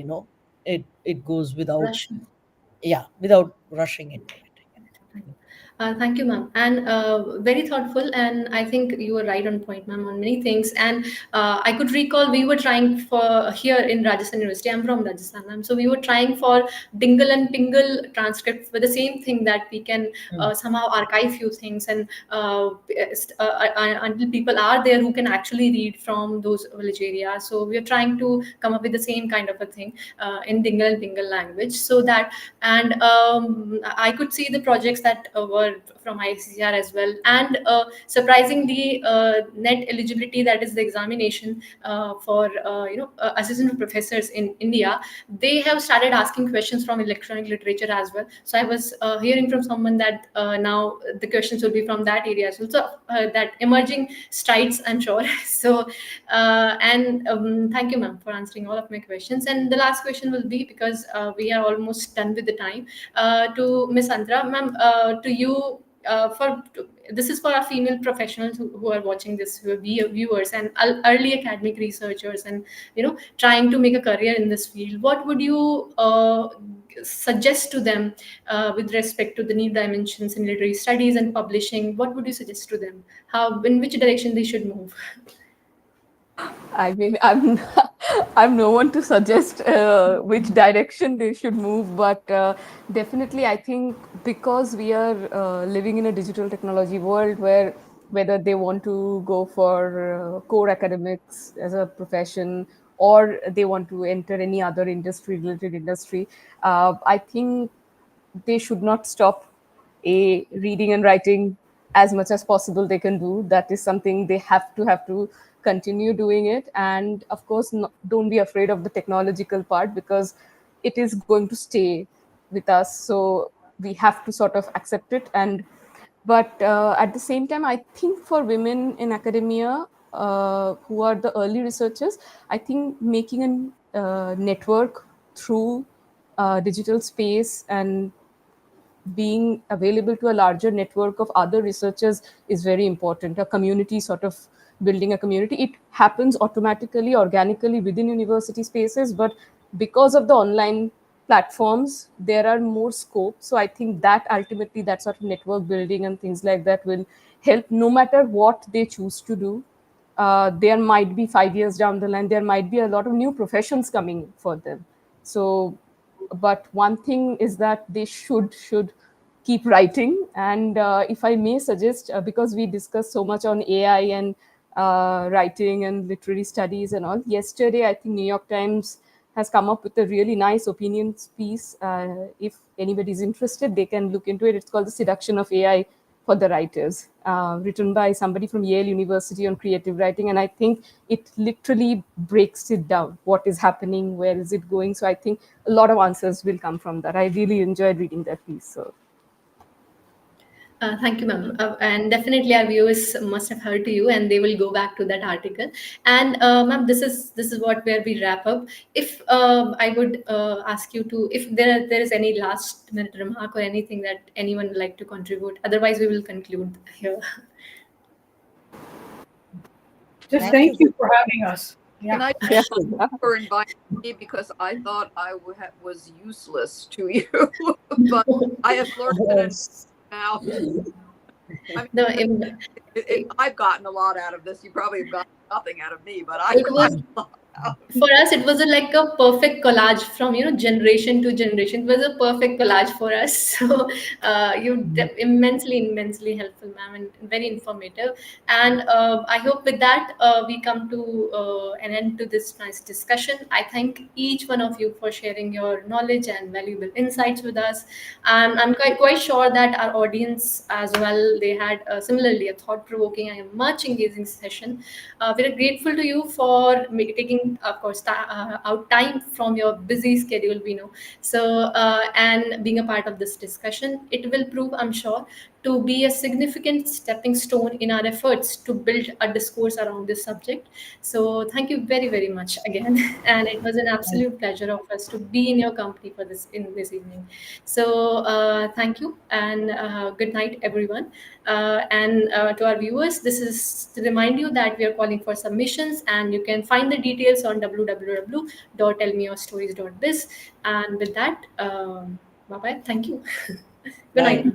it goes without, Russian. yeah, without rushing into it. Thank you, ma'am, and very thoughtful. And I think you were right on point, ma'am, on many things. And I could recall we were trying for here in Rajasthan University. I'm from Rajasthan, ma'am, so we were trying for Dingle and Pingle transcripts for the same thing, that we can Mm. somehow archive few things, and until people are there who can actually read from those village areas. So we are trying to come up with the same kind of a thing in Dingle and Pingle language, so that. And I could see the projects that were from ICCR as well. And surprisingly, net eligibility, that is the examination for assistant professors in India, they have started asking questions from electronic literature as well. So I was hearing from someone that now the questions will be from that area as well. So that emerging strides, I'm sure. So and thank you, ma'am, for answering all of my questions. And the last question will be, because we are almost done with the time, to Miss Antara, ma'am, to you. For this is for our female professionals who are watching this, who are viewers and early academic researchers, and trying to make a career in this field. What would you suggest to them with respect to the new dimensions in literary studies and publishing? What would you suggest to them? How, in which direction they should move? I mean, I'm I'm no one to suggest which direction they should move, but definitely I think because we are living in a digital technology world where whether they want to go for core academics as a profession or they want to enter any other industry, related industry, I think they should not stop a reading and writing as much as possible they can do. That is something they have to continue doing it. And of course, don't be afraid of the technological part, because it is going to stay with us, so we have to sort of accept it. And but at the same time, I think for women in academia who are the early researchers, I think making a network through digital space and being available to a larger network of other researchers is very important. A community, sort of building a community, it happens automatically, organically within university spaces, but because of the online platforms, there are more scope. So I think that ultimately that sort of network building and things like that will help, no matter what they choose to do. There might be 5 years down the line, there might be a lot of new professions coming for them. So but one thing is that they should keep writing. And if I may suggest, because we discussed so much on AI and writing and literary studies and all, yesterday I think New York Times has come up with a really nice opinion piece. If anybody's interested, they can look into it. It's called The Seduction of AI for the writers, written by somebody from Yale University on creative writing. And I think it literally breaks it down. What is happening? Where is it going? So I think a lot of answers will come from that. I really enjoyed reading that piece. So Thank you, ma'am. And definitely our viewers must have heard to you, and they will go back to that article. And ma'am, this is what where we wrap up. If I would ask you to, if there is any last minute remark or anything that anyone would like to contribute. Otherwise, we will conclude here. Just thank you for having us. Can Yeah. I thank you for inviting me, because I thought I was useless to you, but I have learned that now. I mean, No, I've gotten a lot out of this. You probably have gotten nothing out of me, but I it got was a lot out. for us. It was like a perfect collage from generation to generation. It was a perfect collage for us. So immensely helpful, ma'am, and very informative. And I hope with that we come to an end to this nice discussion. I thank each one of you for sharing your knowledge and valuable insights with us. And I'm quite sure that our audience as well, they had similarly a thought-provoking and a much engaging session. We're grateful to you for taking, of course, out time from your busy schedule, we know. So, and being a part of this discussion, it will prove, I'm sure, to be a significant stepping stone in our efforts to build a discourse around this subject. So, thank you very, very much again. And it was an absolute pleasure of us to be in your company for this evening. So, thank you, and good night, everyone. And to our viewers, this is to remind you that we are calling for submissions, and you can find the details on www.tellmeyourstories.biz. And with that, bye bye. Thank you. Good night.